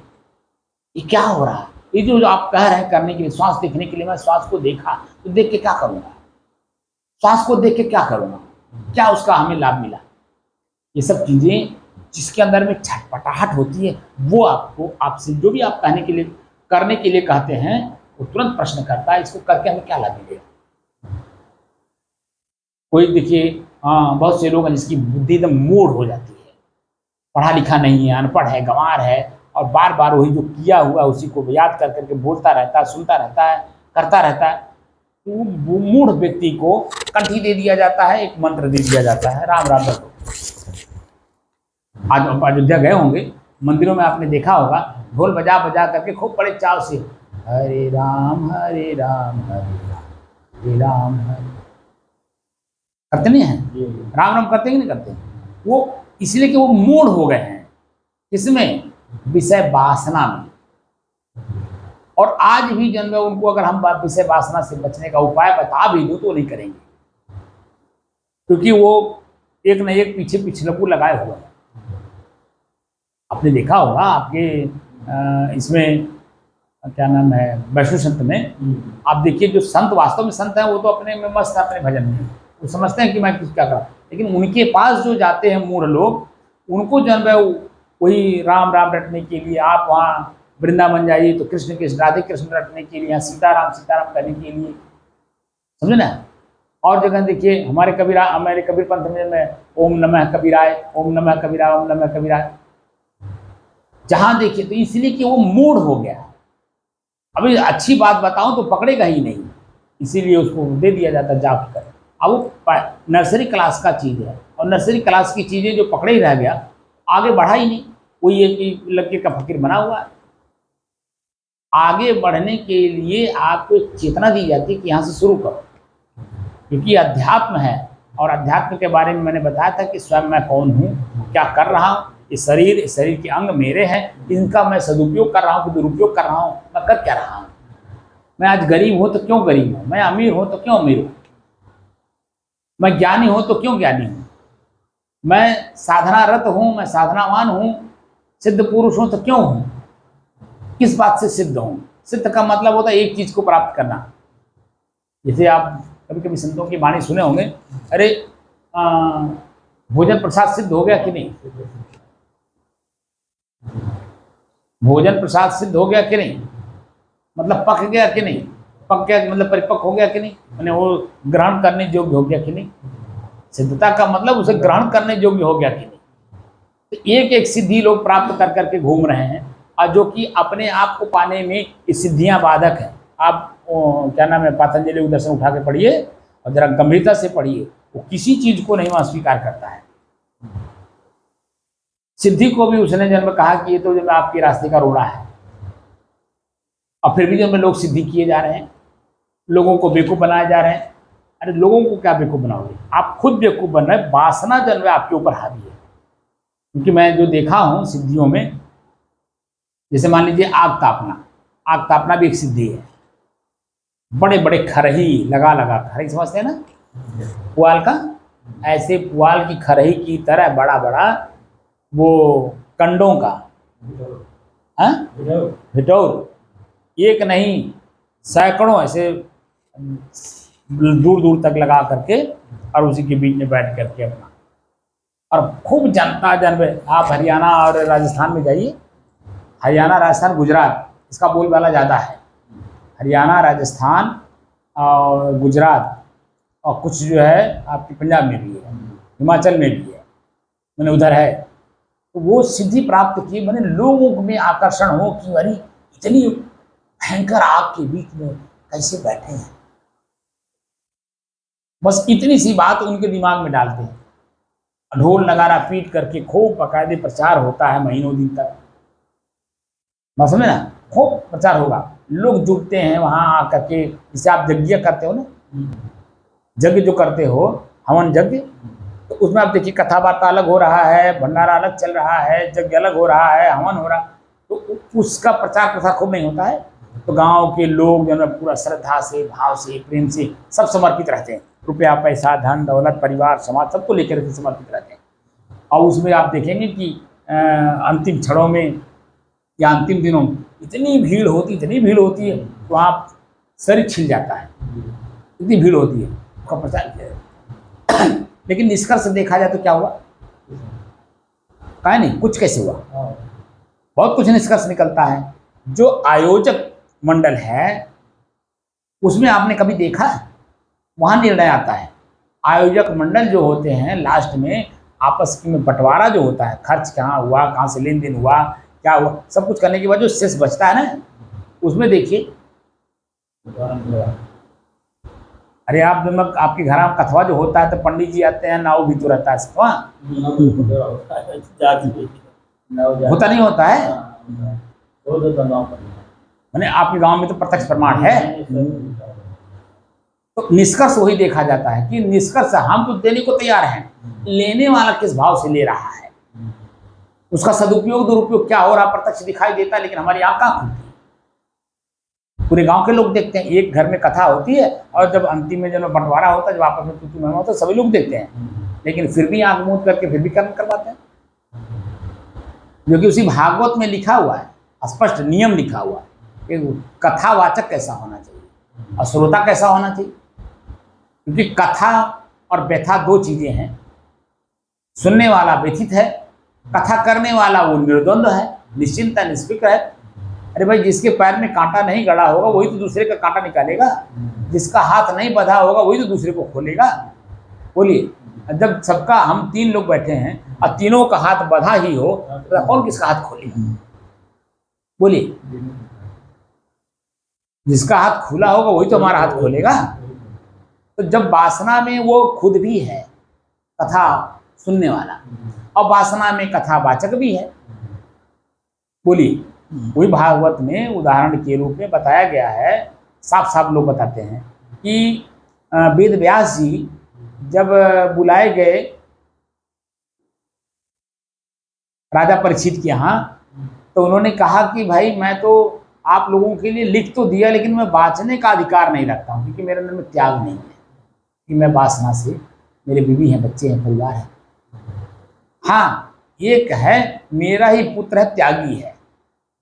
ये क्या हो रहा है, ये जो आप कह रहे हैं करने के लिए, श्वास देखने के लिए, मैं श्वास को देखा तो देख के क्या करूँगा, श्वास को देख के क्या करूँगा, क्या उसका हमें लाभ मिला। ये सब चीज़ें जिसके अंदर में छटपटाहट होती है, वो आपको, आपसे जो भी आप कहने के लिए, करने के लिए कहते हैं, वो तुरंत प्रश्न करता है, इसको करके हमें क्या लाभ मिलेगा। कोई देखिए, बहुत से लोग हैं जिसकी बुद्धि एकदम मूढ़ हो जाती है, पढ़ा लिखा नहीं है, अनपढ़ है, गंवार है, और बार बार वही जो किया हुआ उसी को याद कर करके बोलता रहता है, सुनता रहता है, करता रहता है। वो मूढ़ व्यक्ति को कंठी दे दिया जाता है, एक मंत्र दे दिया जाता है, राम राम रटो। आज आप अयोध्या गए होंगे, मंदिरों में आपने देखा होगा, ढोल बजा बजा करके खूब बड़े चाव से हरे राम हरे राम हरे राम हरे राम हरे, करते नहीं हैं, राम राम करते कि नहीं करते। वो इसलिए कि वो मूढ़ हो गए हैं, किसमें, विषय वासना में। और आज भी जन्म में उनको अगर हम विषय वासना से बचने का उपाय बता भी दूं तो नहीं करेंगे, क्योंकि वो एक न एक पीछे पिछलकू लगाए हुए हैं। आपने देखा होगा आपके इसमें क्या नाम है, वैष्णव संत में, आप देखिए जो संत वास्तव में संत हैं, वो तो अपने में मस्त है, अपने भजन में, वो समझते हैं कि मैं कुछ क्या करा। लेकिन उनके पास जो जाते हैं मूढ़ लोग, उनको जन्म है वही राम राम रटने के लिए, आप वहाँ वृंदावन जाइए तो कृष्ण कृष्ण राधे कृष्ण रटने के लिए, सीताराम सीताराम करने के लिए, समझे ना। और जगह देखिए हमारे कबीर पंथ में ओम नमः कबीराय, ओम नमः कबीराय, ओम नमः कबीराय, जहां देखिए। तो इसलिए कि वो मूढ़ हो गया। अभी अच्छी बात बताऊं तो पकड़ेगा ही नहीं, इसीलिए उसको दे दिया जाता है जाप कर। अब वो नर्सरी क्लास का चीज़ है, और नर्सरी क्लास की चीज़ें जो पकड़े ही रह गया, आगे बढ़ा ही नहीं, वो ये लकीर का फकीर बना हुआ है। आगे बढ़ने के लिए आपको एक चेतना दी जाती है कि यहाँ से शुरू करो, क्योंकि अध्यात्म है। और अध्यात्म के बारे में मैंने बताया था कि स्वयं मैं कौन हूँ, क्या कर रहा हूँ, ये शरीर के अंग मेरे हैं, इनका मैं सदुपयोग कर रहा हूँ कि दुरुपयोग कर रहा हूँ, मैं कर क्या रहा हूँ। मैं आज गरीब हूँ तो क्यों गरीब हूँ, मैं अमीर हूँ तो क्यों अमीर हूँ, मैं ज्ञानी हूँ तो क्यों ज्ञानी हूँ, मैं साधनारत हूँ, मैं साधनावान हूँ, सिद्ध पुरुष हूँ तो क्यों हूँ, किस बात से सिद्ध हूँ। सिद्ध का मतलब होता है एक चीज को प्राप्त करना। जैसे आप कभी कभी संतों की वाणी सुने होंगे, अरे भोजन प्रसाद सिद्ध हो गया कि नहीं, भोजन प्रसाद सिद्ध हो गया कि नहीं, मतलब पक गया कि नहीं, पक गया मतलब परिपक्व हो गया कि नहीं, मैंने वो ग्रहण करने योग्य हो गया कि नहीं। सिद्धता का मतलब उसे ग्रहण करने योग्य हो गया कि नहीं। तो एक एक सिद्धि लोग प्राप्त कर करके घूम रहे हैं, और जो कि अपने आप को पाने में ये सिद्धियां बाधक हैं। आप क्या नाम है, पतंजलि दर्शन उठा के पढ़िए और जरा गंभीरता से पढ़िए, वो किसी चीज को नहीं वहां स्वीकार करता है। सिद्धि को भी उसने जन्म कहा कि ये तो जब आपके रास्ते का रोड़ा है, और फिर भी जो में लोग सिद्धि किए जा रहे हैं, लोगों को बेवकूफ़ बनाए जा रहे हैं। अरे लोगों को क्या बेवकूफ़ बनाओगे, आप खुद बेवकूफ़ बन रहे हैं, वासना जन्म में आपके ऊपर हावी है। क्योंकि मैं जो देखा हूँ सिद्धियों में, जैसे मान लीजिए आग तापना भी एक सिद्धि है। बड़े बड़े खरही लगा लगा, खरही समझते हैं ना, पुआल का, ऐसे पुआल की खरही की तरह बड़ा बड़ा वो कंडों का, हाँ, हिटौर, एक नहीं सैकड़ों ऐसे दूर दूर तक लगा करके, और उसी के बीच में बैठ करके अपना, और खूब जनता जन। आप हरियाणा और राजस्थान में जाइए, हरियाणा राजस्थान गुजरात इसका बोलबाला ज़्यादा है। हरियाणा राजस्थान और गुजरात और कुछ जो है आपकी पंजाब में भी है, हिमाचल में भी है, मैंने उधर है। तो वो सिद्धि प्राप्त की, मैंने लोगों में आकर्षण हो कि अरे इतनी भयंकर आग के बीच में कैसे बैठे हैं। बस इतनी सी बात उनके दिमाग में डालते हैं। ढोल नगारा पीट करके खूब बाकायदे प्रचार होता है महीनों दिन तक, बस समझे ना, खूब प्रचार होगा, लोग जुटते हैं वहाँ आकर के। जैसे आप यज्ञ करते हो ना, यज्ञ जो करते हो, हवन यज्ञ, तो उसमें आप देखिए कथा वार्ता अलग हो रहा है, भंडारा अलग चल रहा है, यज्ञ अलग हो रहा है, हवन हो रहा, तो उसका प्रचार प्रसार खूब नहीं होता है। तो गांव के लोग जो है पूरा श्रद्धा से, भाव से, प्रेम से सब समर्पित रहते हैं, रुपया पैसा धन दौलत परिवार समाज सबको लेकर के समर्पित रहते हैं। और उसमें आप देखेंगे कि अंतिम क्षणों में या अंतिम दिनों इतनी भीड़ होती है, तो आप शरीर छिल जाता है, इतनी भीड़ होती है, उसका प्रचार किया। लेकिन निष्कर्ष देखा जाए तो क्या हुआ, कहा नहीं कुछ, कैसे हुआ, बहुत कुछ निष्कर्ष निकलता है। जो आयोजक मंडल है उसमें आपने कभी देखा है, वहां निर्णय आता है। आयोजक मंडल जो होते हैं लास्ट में आपस में बंटवारा जो होता है, खर्च कहाँ हुआ, कहाँ से लेन देन हुआ, क्या हुआ, सब कुछ करने के बाद जो शेष बचता है ना, उसमें देखिए, अरे आप जब आपके घर में कथवा जो होता है तो पंडित जी आते हैं, नाव भी तो रहता है सतवा, होता नहीं होता है, मैंने आपके गांव में तो प्रत्यक्ष प्रमाण है। तो निष्कर्ष वही देखा जाता है कि निष्कर्ष हम तो देने को तैयार हैं, लेने वाला किस भाव से ले रहा है, उसका सदुपयोग दुरुपयोग क्या हो रहा प्रत्यक्ष दिखाई देता है, लेकिन हमारी आंख कहाँ खुलती है। पूरे गांव के लोग देखते हैं, एक घर में कथा होती है और जब अंतिम में जब बंटवारा होता है, जब आपस में तू होता है, सभी लोग देखते हैं, लेकिन फिर भी आंख मूंद करके फिर भी कर्म करवाते हैं, जो कि उसी भागवत में लिखा हुआ है, स्पष्ट नियम लिखा हुआ है कि कथावाचक कैसा होना चाहिए और श्रोता कैसा होना चाहिए। क्योंकि कथा और व्यथा दो चीजें हैं, सुनने वाला व्यथित है, कथा करने वाला वो निर्द्वंद है, निश्चिंत है, निष्फिक्र है। अरे भाई जिसके पैर में कांटा नहीं गड़ा होगा वही तो दूसरे का कांटा निकालेगा, जिसका हाथ नहीं बंधा होगा वही तो दूसरे को खोलेगा। बोलिए, जब सबका हम तीन लोग बैठे हैं और तीनों का हाथ बंधा ही हो तो कौन किसका हाथ खोलेगा? बोलिए, जिसका हाथ खुला होगा वही तो हमारा हाथ खोलेगा। तो जब वासना में वो खुद भी है कथा सुनने वाला और वासना में कथावाचक भी है, बोलिए, वही भागवत में उदाहरण के रूप में बताया गया है। साफ साफ लोग बताते हैं कि वेद व्यास जी जब बुलाए गए राजा परीक्षित के यहाँ, तो उन्होंने कहा कि भाई मैं तो आप लोगों के लिए लिख तो दिया, लेकिन मैं बाँचने का अधिकार नहीं रखता हूँ, क्योंकि मेरे अंदर में त्याग नहीं है कि मैं वासना से, मेरे बीवी हैं, बच्चे हैं, परिवार है। हाँ, एक है मेरा ही पुत्र है, त्यागी है,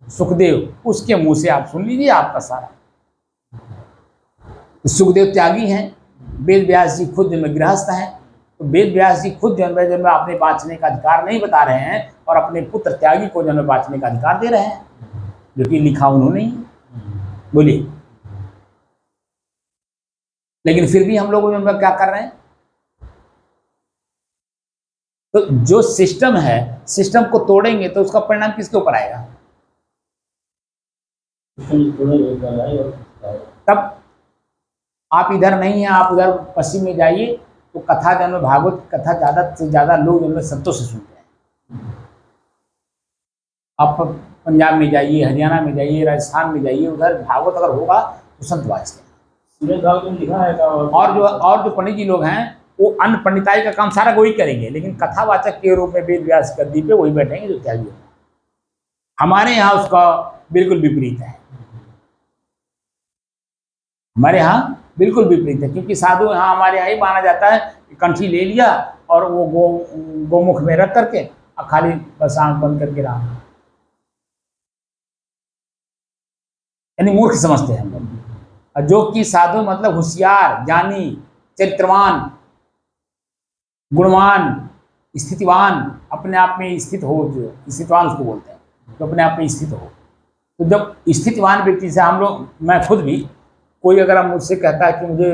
सुखदेव, उसके मुंह से आप सुन लीजिए आपका सारा। सुखदेव त्यागी हैं, वेद व्यास जी खुद में गृहस्थ हैं, तो वेद व्यास जी खुद जन्म अपने बाँचने का अधिकार नहीं बता रहे हैं और अपने पुत्र त्यागी को जन्म बाँचने का अधिकार दे रहे हैं, जो कि लिखा उन्होंने ही। बोलिए, लेकिन फिर भी हम लोग क्या कर रहे हैं? तो जो सिस्टम है, सिस्टम को तोड़ेंगे तो उसका परिणाम किसके ऊपर आएगा? तब आप इधर नहीं हैं, आप उधर पश्चिम में जाइए तो कथा जन्म भागवत कथा ज़्यादा से ज़्यादा लोग जन्म संतोष से सुनते हैं। आप पंजाब में जाइए, हरियाणा में जाइए, राजस्थान में जाइए, उधर भागवत अगर होगा तो संत वाचते हैं।
सुरेश भागवत में लिखा है का
और जो पंडित जी लोग हैं वो अन्न पंडिताई का काम सारा वही करेंगे, लेकिन कथावाचक के रूप में वेद व्यास गद्दी पे वही बैठेंगे जो त्यागी होगा। हमारे यहाँ उसका बिल्कुल विपरीत है। हमारे यहाँ बिल्कुल विपरीत है, क्योंकि साधु यहाँ हमारे यहाँ ही माना जाता है कि कंठी ले लिया और वो गोमुख में रख करके और खाली बस आंख बंद करके रहा, यानी मूर्ख समझते हैं हम लोग। जो कि साधु मतलब होशियार, ज्ञानी, चरित्रवान, गुणवान, स्थितिवान, अपने आप में स्थित हो, जो स्थितवान उसको बोलते हैं, तो अपने आप में स्थित हो। तो जब स्थितवान व्यक्ति से हम लोग, मैं खुद भी, कोई अगर हम मुझसे कहता है कि मुझे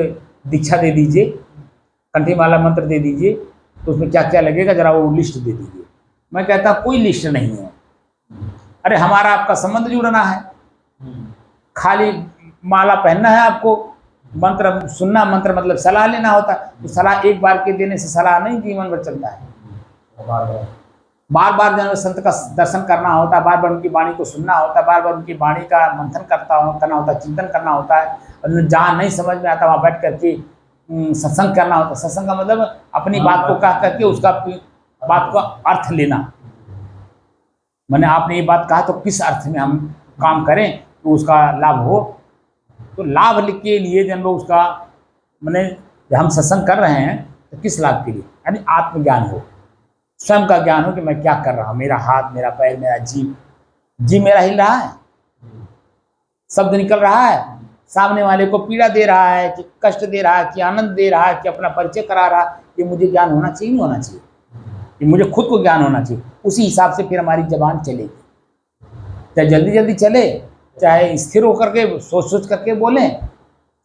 दीक्षा दे दीजिए, कंठी माला मंत्र दे दीजिए, तो उसमें क्या क्या लगेगा जरा वो लिस्ट दे दीजिए। मैं कहता कोई लिस्ट नहीं है, अरे हमारा आपका संबंध जुड़ना है, खाली माला पहनना है आपको, मंत्र सुनना, मंत्र मतलब सलाह लेना होता है। तो सलाह एक बार के देने से सलाह नहीं जीवन भर चलता है, बार बार जब संत का दर्शन करना होता है, बार बार उनकी वाणी को सुनना होता है, बार बार उनकी वाणी का मंथन करना होता है, चिंतन करना होता है, और जहाँ नहीं समझ में आता वहाँ बैठ करके सत्संग करना होता है। सत्संग का मतलब अपनी बात को कह करके उसका बात का अर्थ लेना। मैंने आपने ये बात कहा तो किस अर्थ में हम काम करें तो उसका लाभ हो। तो लाभ के लिए जब लोग उसका, मैंने जब हम सत्संग कर रहे हैं तो किस लाभ के लिए, यानी आत्मज्ञान हो, स्वयं का ज्ञान हो कि मैं क्या कर रहा हूँ, मेरा हाथ, मेरा पैर, मेरा जीव मेरा हिल रहा है, शब्द निकल रहा है, सामने वाले को पीड़ा दे रहा है कि कष्ट दे रहा है कि आनंद दे रहा है कि अपना परिचय करा रहा है, ये मुझे ज्ञान होना चाहिए, नहीं होना चाहिए, ये मुझे खुद को ज्ञान होना चाहिए। उसी हिसाब से फिर हमारी जबान चलेगी, चाहे जल्दी जल्दी चले, चाहे स्थिर होकर के सोच करके बोलें,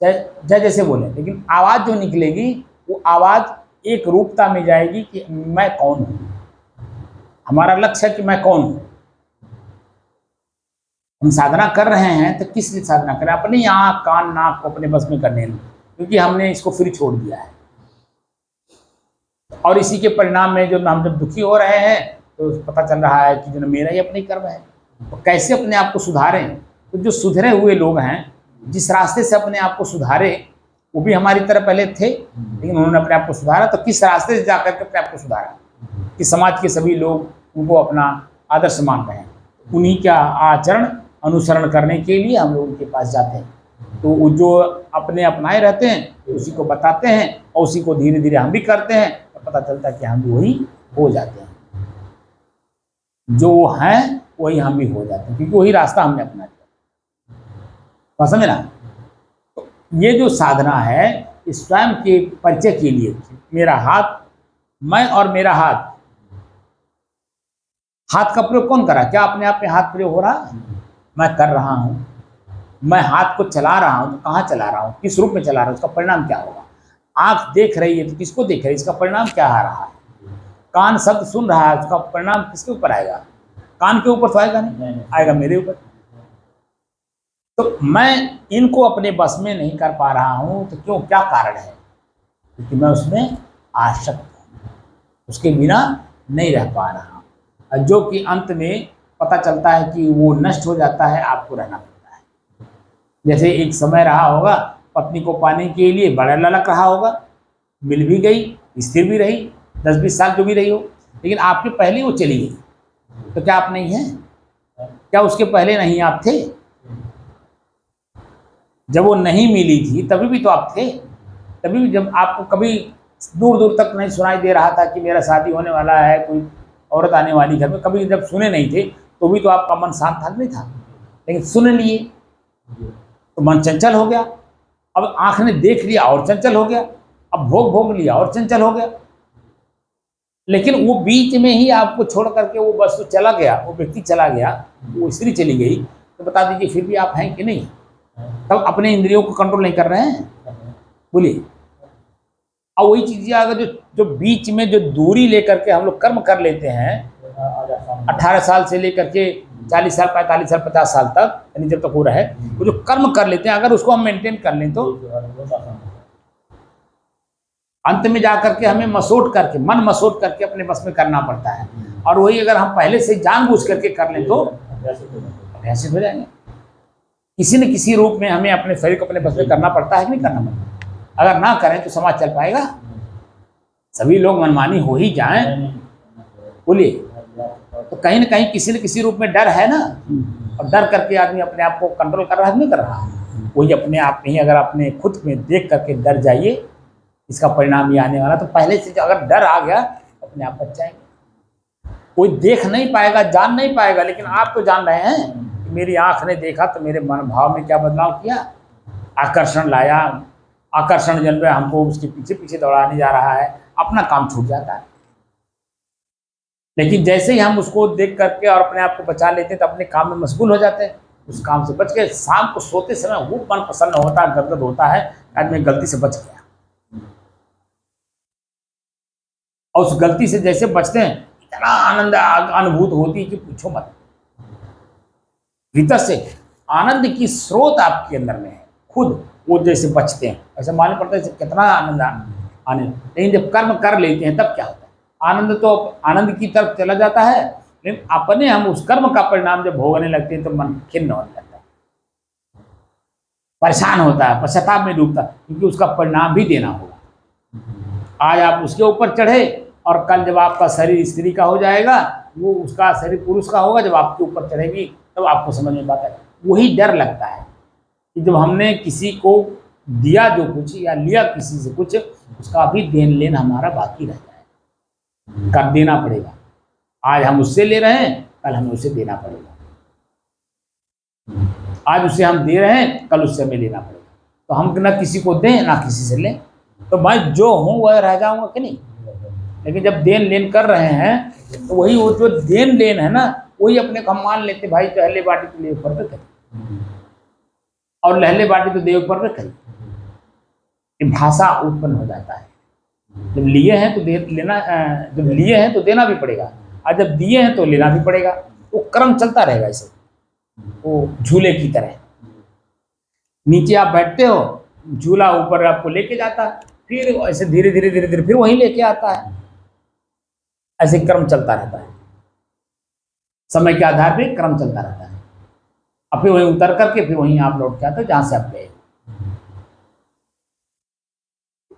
चाहे जैसे बोलें, लेकिन आवाज़ जो निकलेगी वो आवाज़ एक रूपता में जाएगी कि मैं कौन हूँ। हमारा लक्ष्य है कि मैं कौन हूँ। हम साधना कर रहे हैं तो किस लिए साधना करें, अपनी आँख कान नाक को अपने बस में करने में, क्योंकि हमने इसको फ्री छोड़ दिया है। और इसी के परिणाम में जो हम जब दुखी हो रहे हैं तो पता चल रहा है कि जो मेरा ही अपने कर्म है। तो कैसे अपने आप को सुधारें, तो जो सुधरे हुए लोग हैं, जिस रास्ते से अपने आप को सुधारे, वो भी हमारी तरह पहले थे, लेकिन उन्होंने अपने आप को सुधारा। तो किस रास्ते से जाकर के अपने आप को सुधारा कि समाज के सभी लोग उनको अपना आदर्श मान रहे हैं, उन्हीं का आचरण अनुसरण करने के लिए हम लोग उनके पास जाते हैं। तो वो जो अपने अपनाए रहते हैं उसी को बताते हैं, और उसी को धीरे धीरे हम भी करते हैं, तो पता चलता है कि हम भी वही हो जाते हैं, जो वो हैं वही हम भी हो जाते हैं, क्योंकि वही रास्ता हमने अपना लिया। समझे ना? तो ये जो साधना है स्वयं के परिचय के लिए, मेरा हाथ, मैं और मेरा हाथ, हाथ का प्रयोग कौन करा? क्या अपने आप में हाथ प्रयोग हो रहा है? मैं कर रहा हूँ। मैं हाथ को चला रहा हूँ तो कहाँ चला रहा हूँ, किस रूप में चला रहा हूँ, उसका परिणाम क्या होगा? आँख देख रही है तो किसको देख रही है, इसका परिणाम क्या आ रहा है? कान शब्द सुन रहा है, उसका परिणाम किसके ऊपर आएगा? कान के ऊपर तो आएगा नहीं, आएगा मेरे ऊपर। तो मैं इनको अपने बस में नहीं कर पा रहा हूँ, तो क्यों, क्या कारण है? क्योंकि मैं उसमें आसक्त हूँ, उसके बिना नहीं रह पा रहा हूँ, जो कि अंत में पता चलता है कि वो नष्ट हो जाता है, आपको रहना पड़ता है। जैसे एक समय रहा होगा, पत्नी को पाने के लिए बड़ा ललक रहा होगा, मिल भी गई, स्थिर भी रही, 10-20 साल जो भी रही हो, लेकिन आपके पहले वो चली गई, तो क्या आप नहीं हैं? क्या उसके पहले नहीं आप थे? जब वो नहीं मिली थी तभी भी तो आप थे। तभी भी जब आपको कभी दूर दूर तक नहीं सुनाई दे रहा था कि मेरा शादी होने वाला है, कोई औरत आने वाली घर में, कभी जब सुने नहीं थे तो भी तो आपका मन शांत था नहीं था, लेकिन सुन लिए तो मन चंचल हो गया। अब आँख ने देख लिया और चंचल हो गया, अब भोग लिया और चंचल हो गया। लेकिन वो बीच में ही आपको छोड़ करके वो बस चला गया, वो व्यक्ति चला गया, वो स्त्री चली गई, तो बता दीजिए फिर भी आप हैं कि नहीं? तब अपने इंद्रियों को कंट्रोल नहीं कर रहे हैं, बोलिए। और वही चीज़ अगर जो बीच में जो दूरी लेकर के हम लोग कर्म कर लेते हैं, 18 साल से लेकर के 40 साल, 45 साल, 50 साल तक, यानी जब तक हो रहा है, वो जो कर्म कर लेते हैं, अगर उसको हम मेंटेन कर लें तो अंत में जाकर के हमें मसोट करके, मन मसोट करके अपने बस में करना पड़ता है। और वही अगर हम पहले से जानबूझ करके कर लें तो अभ्यासित हो जाएंगे। किसी न किसी रूप में हमें अपने शरीर को अपने बस में करना पड़ता है कि नहीं करना पड़ता। अगर ना करें तो समाज चल पाएगा? सभी लोग मनमानी हो ही जाएं, बोलिए, तो कहीं ना कहीं किसी न किसी रूप में डर है ना, और डर करके आदमी अपने आप को कंट्रोल कर रहा है नहीं कर रहा। वही अपने आप में ही अगर अपने खुद में देख करके डर जाइए, इसका परिणाम ये आने वाला। तो पहले से अगर डर आ गया अपने आप बच जाएंगे। कोई देख नहीं पाएगा, जान नहीं पाएगा, लेकिन आप तो जान रहे हैं कि मेरी आंख ने देखा तो मेरे मन भाव में क्या बदलाव किया, आकर्षण लाया। आकर्षण जन में हमको उसके पीछे पीछे दौड़ाने जा रहा है, अपना काम छूट जाता है। लेकिन जैसे ही हम उसको देख करके और अपने आप को बचा लेते हैं तो अपने काम में मशगूल हो जाते हैं, उस काम से बच के शाम को सोते समय वो मन प्रसन्न होता है, गदगद होता है, आदमी गलती से बच गया। और उस गलती से जैसे बचते हैं इतना आनंद अनुभूत होती है कि पूछो मत। भीतर से आनंद की स्रोत आपके अंदर में है, खुद वो जैसे बचते हैं ऐसा मालूम पड़ता है कितना आनंद आने। लेकिन जब कर्म कर लेते हैं तब क्या होता है, आनंद तो आनंद की तरफ चला जाता है, लेकिन अपने हम उस कर्म का परिणाम जब भोगने लगते हैं तो मन खिन्न होने लगता है, परेशान होता है, पश्चाताप में डूबता है, क्योंकि उसका परिणाम भी देना होगा। आज आप उसके ऊपर चढ़े और कल जब आपका शरीर स्त्री का हो जाएगा, वो उसका शरीर पुरुष का होगा, जब आपके ऊपर चढ़ेगी तब आपको समझ में आता है। वही डर लगता है कि जब हमने किसी को दिया जो कुछ या लिया किसी से कुछ, उसका भी देन लेन हमारा बाकी रह जाए, कर देना पड़ेगा। आज हम उससे ले रहे हैं, कल हमें उसे देना पड़ेगा। आज उसे हम दे रहे हैं, कल उससे हमें लेना पड़ेगा। तो हम ना किसी को दें ना किसी से लें, तो मैं जो हूँ वह रह जाऊंगा कि नहीं। लेकिन जब देन लेन कर रहे हैं तो वही वो जो देन लेन है ना, वही अपने को हम मान लेते, भाई लहले बाटी तो देव पर करी और लहले बाटी तो देव पर करी। भाषा उत्पन्न हो जाता है। जब लिए हैं तो लेना, जब लिए हैं तो देना भी पड़ेगा, और जब दिए हैं तो लेना भी पड़ेगा। वो क्रम चलता रहेगा ऐसे, वो झूले की तरह। नीचे आप बैठते हो, झूला ऊपर आपको लेके जाता है, फिर ऐसे धीरे धीरे धीरे धीरे फिर वहीं लेके आता है। ऐसे क्रम चलता रहता है, समय के आधार पे क्रम चलता रहता है। अब फिर वहीं उतर करके फिर वहीं आप लौट के आते हो जहां से आप गए।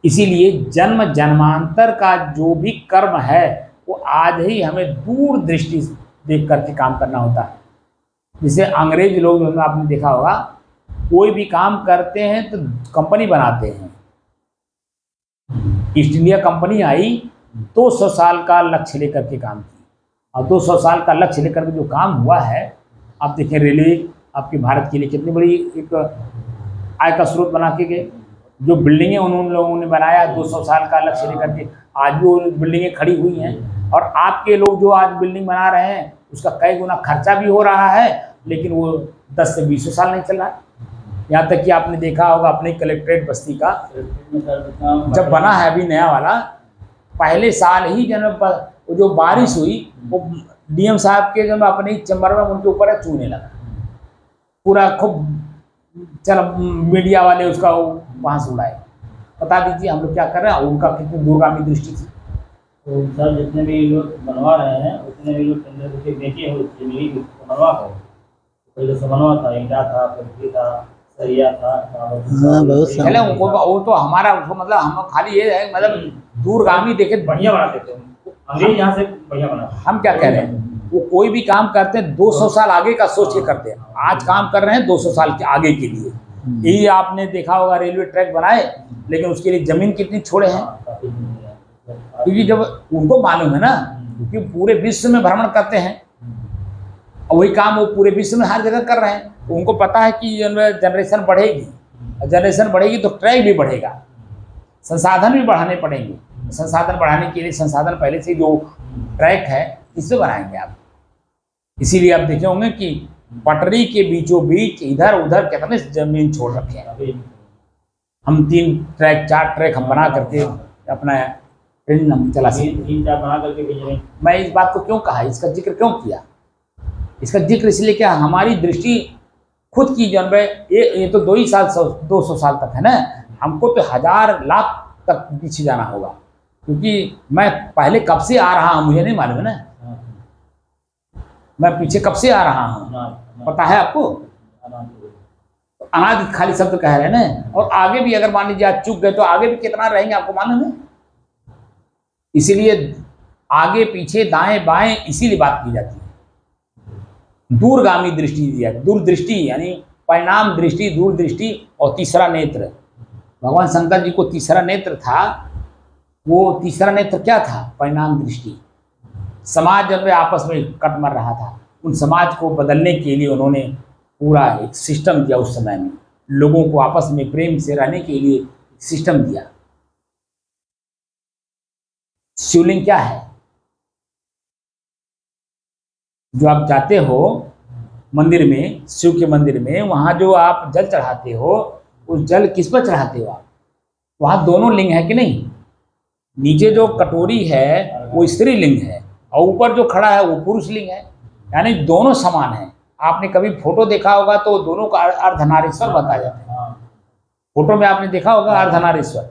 इसीलिए जन्म जन्मांतर का जो भी कर्म है वो आज ही हमें दूर दृष्टि देख करके काम करना होता है। जैसे अंग्रेज लोग जो आपने देखा होगा, कोई भी काम करते हैं तो कंपनी बनाते हैं। ईस्ट इंडिया कंपनी आई, 200 साल का लक्ष्य लेकर के काम की, और 200 साल का लक्ष्य लेकर के जो काम हुआ है, आप देखें रेलवे आपके भारत के लिए कितनी बड़ी एक आय का स्रोत बना के गए। जो बिल्डिंगें उन लोगों ने बनाया 200 साल का लक्ष्य लेकर के, आज भी वो बिल्डिंगें खड़ी हुई हैं। और आपके लोग जो आज बिल्डिंग बना रहे हैं उसका कई गुना खर्चा भी हो रहा है, लेकिन वो 10 से 20 साल नहीं चल रहा है। यहाँ तक कि आपने देखा होगा अपने कलेक्ट्रेट बस्ती का जब बना है अभी नया वाला, पहले साल ही जब वो जो बारिश हुई, वो डीएम साहब के जब अपने चैम्बर में उनके ऊपर चूने लगा पूरा, खूब चल मीडिया वाले उसका वहाँ से उड़ाए। बता दीजिए हम लोग क्या कर रहे हैं, उनका कितनी दूरगामी दृष्टि थी।
तो सर जितने भी लोग बनवा रहे हैं उतने भी लोग टेंडर के बेचे हो बनवा कर, पहले से बनवा था, ईंटा था, पत्थर था, सरिया था,
बहुत
चले वो तो हमारा उसको मतलब हम खाली ये है, मतलब दूरगामी देखे
बढ़िया बनाते थे अंग्रेज, यहाँ से बढ़िया बना।
हम क्या कह रहे हैं, वो कोई भी काम करते हैं 200 साल आगे का सोच के करते हैं। आज काम कर रहे हैं 200 साल के आगे के लिए। यही आपने देखा होगा रेलवे ट्रैक बनाए, लेकिन उसके लिए जमीन कितनी छोड़े हैं, क्योंकि जब उनको मालूम है ना, क्योंकि पूरे विश्व में भ्रमण करते हैं और वही काम वो पूरे विश्व में हर जगह कर रहे हैं। तो उनको पता है कि जनरेशन बढ़ेगी, जनरेशन बढ़ेगी तो ट्रैक भी बढ़ेगा, संसाधन भी बढ़ाने पड़ेंगे। संसाधन बढ़ाने के लिए संसाधन पहले से जो ट्रैक है इससे बनाएंगे आप। इसीलिए आप देखे होंगे कि पटरी के बीचों बीच इधर उधर कितने जमीन छोड़ रखे हैं। हम 3 ट्रैक 4 ट्रैक हम बना करके अपना ट्रेन हम चला सकते हैं। मैं इस बात को क्यों कहा, इसका जिक्र क्यों किया, इसका जिक्र इसलिए क्या, हमारी दृष्टि खुद की जन्म ये तो 200 साल तक है ना, हमको तो 1000 लाख तक पीछे जाना होगा। क्योंकि मैं पहले कब से आ रहा हूँ मुझे नहीं मालूम है ना, मैं पीछे कब से आ रहा हूँ, पता है आपको? अनादि खाली शब्द कह रहे हैं ना। और आगे भी अगर मान लीजिए आप चूक गए तो आगे भी कितना रहेंगे आपको मालूम है। इसीलिए आगे पीछे दाएं बाएं इसीलिए बात की जाती है। दूरगामी दृष्टि दिया, दूरदृष्टि यानी परिणाम दृष्टि, दूरदृष्टि और तीसरा नेत्र। भगवान शंकर जी को तीसरा नेत्र था। वो तीसरा नेत्र क्या था? परिणाम दृष्टि। समाज जब आपस में कट मर रहा था, उन समाज को बदलने के लिए उन्होंने पूरा एक सिस्टम दिया। उस समय में लोगों को आपस में प्रेम से रहने के लिए सिस्टम दिया। शिवलिंग क्या है? जो आप जाते हो मंदिर में, शिव के मंदिर में, वहां जो आप जल चढ़ाते हो, उस जल किस पर चढ़ाते हो आप? वहां दोनों लिंग है कि नहीं? नीचे जो कटोरी है वो स्त्रीलिंग है और ऊपर जो खड़ा है वो पुरुष लिंग है, यानी दोनों समान है। आपने कभी फोटो देखा होगा तो दोनों का अर्धनारीश्वर बताया जाता है। फोटो में आपने देखा होगा अर्धनारीश्वर,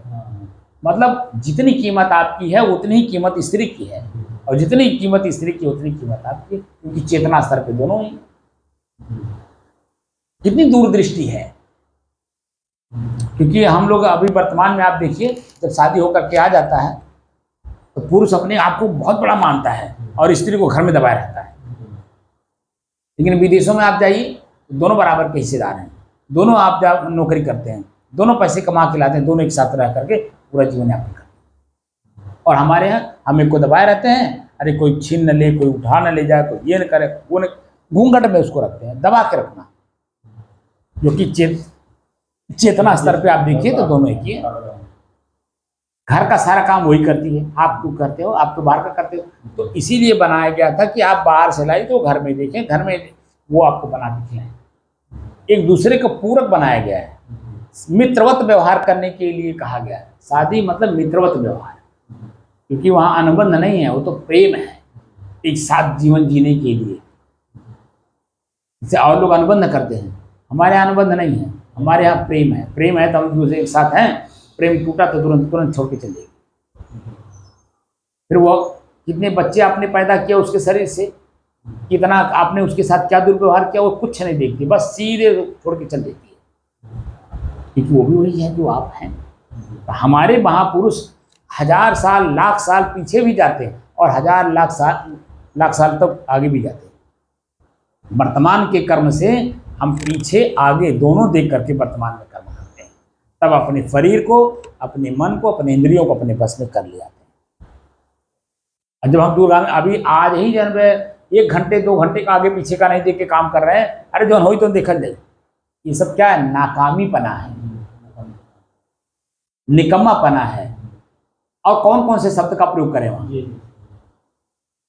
मतलब जितनी कीमत आपकी है उतनी ही कीमत स्त्री की है, और जितनी कीमत स्त्री की उतनी कीमत आपकी, क्योंकि चेतना स्तर पे दोनों ही। कितनी दूरदृष्टि है। क्योंकि हम लोग अभी वर्तमान में आप देखिए, जब शादी होकर के आ जाता है तो पुरुष अपने आप को बहुत बड़ा मानता है और स्त्री को घर में दबाए रहता है। लेकिन विदेशों में आप जाइए, दोनों बराबर के हिस्सेदार हैं, दोनों आप जब नौकरी करते हैं, दोनों पैसे कमा के लाते हैं, दोनों एक साथ रह करके पूरा जीवन यापन करते हैं। और हमारे यहाँ हम एक को दबाए रहते हैं, अरे कोई छीन न ले, कोई उठा न ले जाए, कोई ये न करे, वो न, घूंघट में उसको रखते हैं, दबा के रखना। जो कि चेतना स्तर पे आप देखिए तो दोनों एक ही है। घर का सारा काम वही करती है, आप क्यों करते हो, आप तो बाहर का करते हो। तो इसीलिए बनाया गया था कि आप बाहर से लाई तो घर में देखें, घर में वो आपको बना के खिलाएं। एक दूसरे को पूरक बनाया गया है, मित्रवत व्यवहार करने के लिए कहा गया है। शादी मतलब मित्रवत व्यवहार, क्योंकि वहाँ अनुबंध नहीं है, वो तो प्रेम है, एक साथ जीवन जीने के लिए। जैसे और लोग अनुबंध करते हैं, हमारे यहाँ अनुबंध नहीं है, हमारे यहाँ प्रेम है। प्रेम है तो हम दूसरे एक साथ हैं, प्रेम टूटा तो तुरंत छोड़ के चले गए। फिर वो कितने बच्चे आपने पैदा किया उसके शरीर से, कितना आपने उसके साथ क्या दुर्व्यवहार किया, वो कुछ नहीं देखती, बस सीधे छोड़ के चल देती है, क्योंकि वो भी वही है जो आप हैं। हमारे महापुरुष 1000 साल लाख साल पीछे भी जाते हैं और 1000 लाख साल तक आगे भी जाते हैं। वर्तमान के कर्म से हम पीछे आगे दोनों देख करके वर्तमान में कर्म करते हैं, तब अपने शरीर को, अपने मन को, अपने इंद्रियों को अपने बस में कर ले जाते हैं। और जब हम दूरगामी अभी आज ही जब 1 घंटे 2 घंटे का आगे पीछे का नहीं देख के काम कर रहे हैं, अरे जो हो तो देखल जाए, ये सब क्या है? नाकामीपना है, निकम्मापना है। और कौन कौन से शब्द का प्रयोग करें वहां?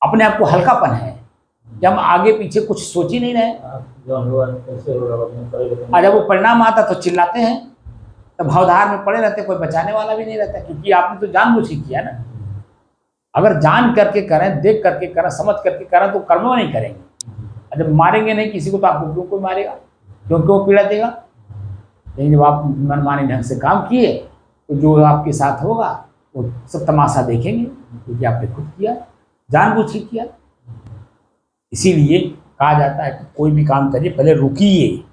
अपने आप को हल्कापन है, जब हम आगे पीछे कुछ सोच ही नहीं रहे। और जब वो परिणाम आता तो चिल्लाते हैं, तो भावधार में पड़े रहते, कोई बचाने वाला भी नहीं रहता, क्योंकि आपने तो जानबूझ के किया ना। अगर जान करके करें, देख करके करें, समझ करके करें तो कर्म नहीं करेंगे। और जब मारेंगे नहीं किसी को तो आपको क्यों कोई मारेगा, क्योंकि वो पीड़ा देगा। लेकिन जब आप मनमानी ढंग से काम किए तो जो आपके साथ होगा वो सब तमाशा देखेंगे, क्योंकि आपने खुद किया, जानबूझ के किया। इसीलिए कहा जाता है कि कोई भी काम करिए पहले रुकिए,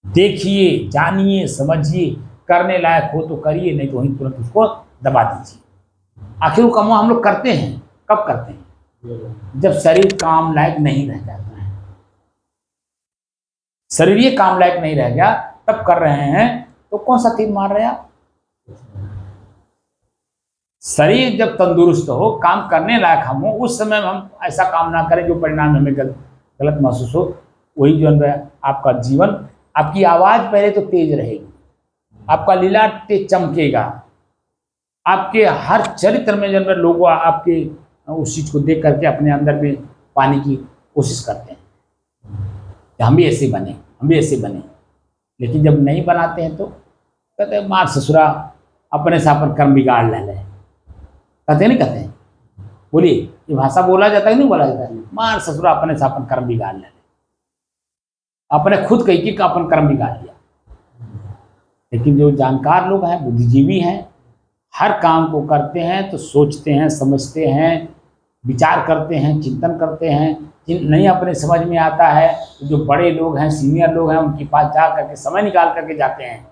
देखिए, जानिए, समझिए, करने लायक हो तो करिए, नहीं तो वहीं तुरंत उसको दबा दीजिए। आखिर वो काम हम लोग करते हैं, कब करते हैं? जब शरीर काम लायक नहीं रह जाता है। शरीर ये काम लायक नहीं रह गया तब कर रहे हैं, तो कौन सा तीर मार रहे हैं आप? शरीर जब तंदुरुस्त हो, काम करने लायक हम हो, उस समय हम ऐसा काम ना करें जो परिणाम हमें गलत महसूस हो। वही जो है आपका जीवन, आपकी आवाज़ पहले तो तेज रहेगी, आपका लीला तेज चमकेगा, आपके हर चरित्र में जो लोग आपके उस चीज़ को देख करके अपने अंदर में पाने की कोशिश करते हैं, हम भी ऐसे बने, हम भी ऐसे बने। लेकिन जब नहीं बनाते हैं तो कहते हैं मार ससुरा, अपने से अपन कर्म बिगाड़ ले। कहते नहीं कहते हैं? बोलिए, ये भाषा बोला जाता है नहीं बोला जाता है? मार ससुरा, अपने से अपन कर्म बिगाड़ ले, अपने खुद कही कि अपन कर्म बिगाड़ लिया। लेकिन जो जानकार लोग हैं, बुद्धिजीवी हैं, हर काम को करते हैं तो सोचते हैं, समझते हैं, विचार करते हैं, चिंतन करते हैं। जिन नहीं अपने समझ में आता है तो जो बड़े लोग हैं, सीनियर लोग हैं, उनके पास जा करके समय निकाल करके जाते हैं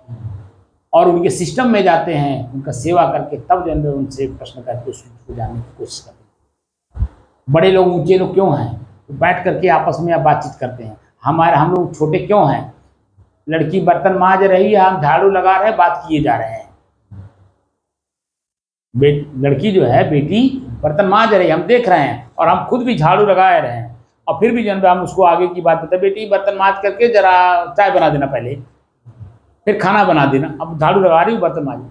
और उनके सिस्टम में जाते हैं, उनका सेवा करके तब जो है उनसे प्रश्न करके उसको जानने की कोशिश करते हैं। बड़े लोग, ऊंचे लोग क्यों हैं? तो बैठ करके आपस में बातचीत करते हैं। हम लोग छोटे क्यों हैं? लड़की बर्तन मांज रही है, हम झाड़ू लगा रहे हैं, बात किए जा रहे हैं। लड़की जो है, बेटी बर्तन मांज रही है, हम देख रहे हैं और हम खुद भी झाड़ू लगा रहे हैं और फिर भी जन हम उसको आगे की बात बताते, बेटी बर्तन मांज करके जरा चाय बना देना, पहले फिर खाना बना देना, अब झाड़ू लगा रही हूँ, बर्तन मांज।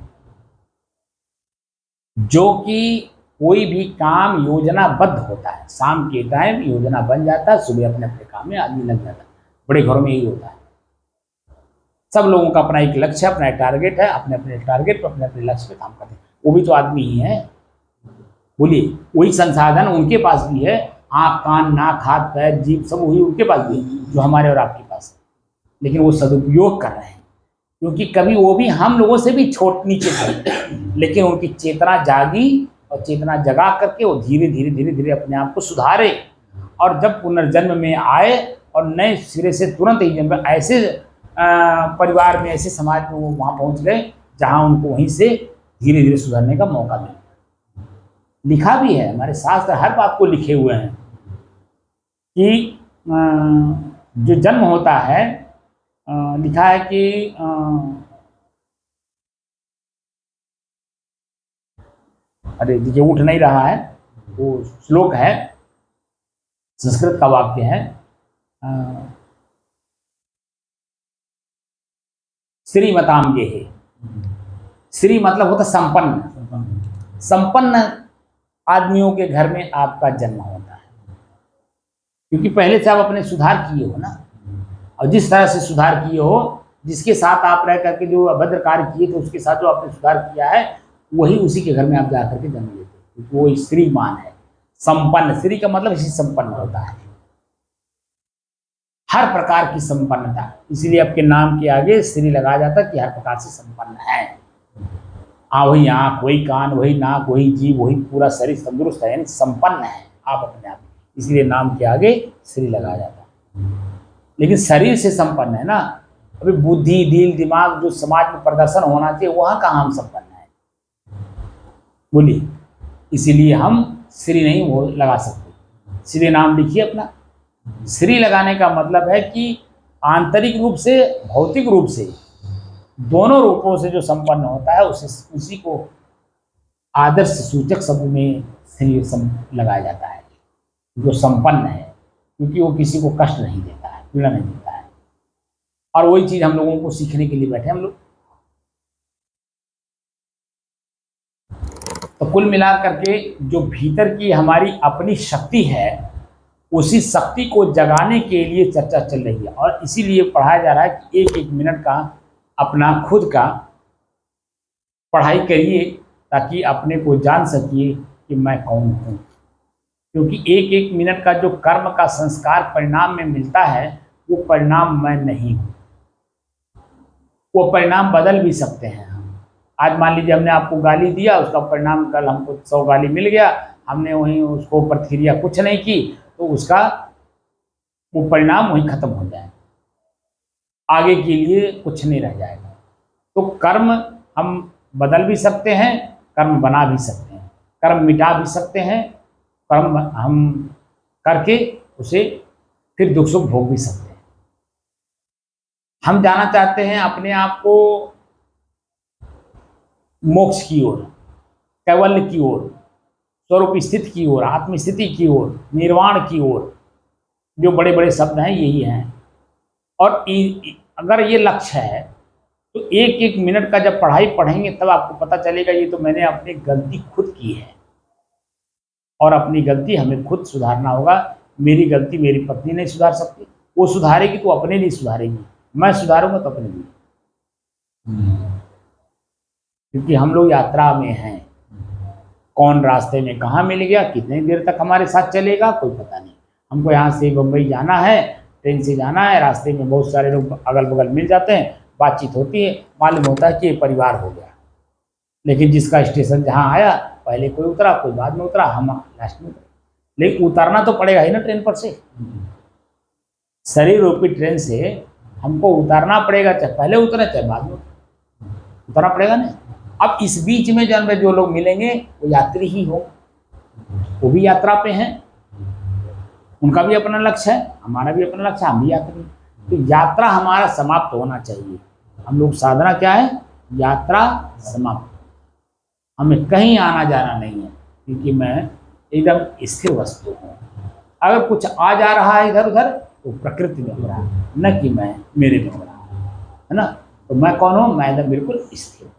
जो कि कोई भी काम योजनाबद्ध होता है, शाम के टाइम योजना बन जाता है, सुबह अपने अपने काम में आदमी लग जाता है। बड़े घरों में यही होता है। सब लोगों का अपना एक लक्ष्य, अपना एक टारगेट है, अपने अपने टारगेट पर अपने अपने लक्ष्य पे काम करते हैं। वो भी तो आदमी ही है, बोलिए। वही संसाधन उनके पास भी है, आँख, कान, नाक, हाथ, पैर, जीभ सब वही उनके पास भी है जो हमारे और आपके पास है। लेकिन वो सदुपयोग कर रहे हैं, क्योंकि कभी वो भी हम लोगों से भी नीचे थे, लेकिन उनकी चेतना जागी और चेतना जगा करके वो धीरे धीरे धीरे धीरे अपने आप को सुधारे और जब पुनर्जन्म में आए और नए सिरे से तुरंत ही जब ऐसे परिवार में, ऐसे समाज में वो वहाँ पहुँच गए जहाँ उनको वहीं से धीरे धीरे सुधरने का मौका मिला। लिखा भी है, हमारे शास्त्र हर बात को लिखे हुए हैं कि जो जन्म होता है, लिखा है कि अरे देखिए उठ नहीं रहा है, वो श्लोक है, संस्कृत का वाक्य है, श्रीमताम गेहे। श्री मतलब होता संपन्न। संपन्न आदमियों के घर में आपका जन्म होता है, क्योंकि पहले से आप अपने सुधार किए हो ना, और जिस तरह से सुधार किए हो, जिसके साथ आप रह करके जो अभद्र कार्य किए थे उसके साथ जो आपने सुधार किया है, वही उसी के घर में आप जा करके जन्म लेते हो, क्योंकि वो श्रीमान है, संपन्न। श्री का मतलब इसी संपन्न होता है, हर प्रकार की संपन्नता। इसीलिए आपके नाम के आगे श्री लगाया जाता है कि हर प्रकार से संपन्न है। वही आँख, वही कान, वही नाक, वही जीभ, वही पूरा शरीर तंदुरुस्त है, यानी संपन्न है आप अपने आप, इसलिए नाम के आगे श्री लगाया जाता है। लेकिन शरीर से संपन्न है ना, अभी बुद्धि, दिल, दिमाग जो समाज में प्रदर्शन होना चाहिए, वहाँ कहाँ हम संपन्न है, बोलिए। इसीलिए हम श्री नहीं वो लगा सकते। श्री नाम लिखिए अपना। श्री लगाने का मतलब है कि आंतरिक रूप से, भौतिक रूप से, दोनों रूपों से जो संपन्न होता है उसी को आदर्श सूचक शब्द में श्री लगाया जाता है, जो संपन्न है, क्योंकि वो किसी को कष्ट नहीं देता है, पीड़ा नहीं देता है। और वही चीज हम लोगों को सीखने के लिए बैठे हम लोग। तो कुल मिलाकर के जो भीतर की हमारी अपनी शक्ति है, उसी शक्ति को जगाने के लिए चर्चा चल रही है, और इसीलिए पढ़ाया जा रहा है कि एक एक मिनट का अपना खुद का पढ़ाई करिए, ताकि अपने को जान सकिए कि मैं कौन हूँ। क्योंकि एक एक मिनट का जो कर्म का संस्कार परिणाम में मिलता है, वो परिणाम मैं नहीं हूँ। वो परिणाम बदल भी सकते हैं हम। आज मान लीजिए हमने आपको गाली दिया, उसका परिणाम कल हमको 100 गाली मिल गया, हमने वहीं उसको प्रतिक्रिया कुछ नहीं की, तो उसका वो परिणाम वहीं खत्म हो जाए, आगे के लिए कुछ नहीं रह जाएगा। तो कर्म हम बदल भी सकते हैं, कर्म बना भी सकते हैं, कर्म मिटा भी सकते हैं, कर्म हम करके उसे फिर दुख सुख भोग भी सकते हैं। हम जाना चाहते हैं अपने आप को मोक्ष की ओर, कैवल्य की ओर, स्वरूप स्थिति की ओर, आत्मस्थिति की ओर, निर्वाण की ओर। जो बड़े बड़े शब्द हैं यही हैं। और अगर ये लक्ष्य है तो एक एक मिनट का जब पढ़ाई पढ़ेंगे तब आपको पता चलेगा ये तो मैंने अपनी गलती खुद की है, और अपनी गलती हमें खुद सुधारना होगा। मेरी गलती मेरी पत्नी नहीं सुधार सकती, वो सुधारेगी तो अपने लिए सुधारेगी, मैं सुधारूंगा तो अपने लिए, क्योंकि हम लोग यात्रा में हैं। कौन रास्ते में कहाँ मिल गया, कितनी देर तक हमारे साथ चलेगा, कोई पता नहीं। हमको यहाँ से बम्बई जाना है, ट्रेन से जाना है, रास्ते में बहुत सारे लोग अगल बगल मिल जाते हैं, बातचीत होती है, मालूम होता है कि ये परिवार हो गया। लेकिन जिसका स्टेशन जहाँ आया, पहले कोई उतरा, कोई बाद में उतरा, हम लास्ट में उतरे। लेकिन उतरना तो पड़ेगा ही ना ट्रेन पर से। शरीर रूपी ट्रेन से हमको उतरना पड़ेगा, चाहे पहले उतरे चाहे बाद में उतरना पड़ेगा ना। अब इस बीच में जो लोग मिलेंगे वो यात्री ही हो, वो भी यात्रा पे हैं, उनका भी अपना लक्ष्य है, हमारा भी अपना लक्ष्य है, हम भी यात्री। तो यात्रा हमारा समाप्त होना चाहिए। हम लोग साधना क्या है, यात्रा समाप्त, हमें कहीं आना जाना नहीं है, क्योंकि मैं एकदम स्थिर वस्तु हूँ। अगर कुछ आ जा रहा है इधर उधर तो प्रकृति में हो रहा है, न कि मैं मेरे में हो रहा है ना। तो मैं कौन हूँ, मैं एकदम बिल्कुल स्थिर हूँ।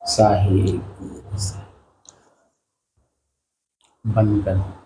साहिब बंद कर।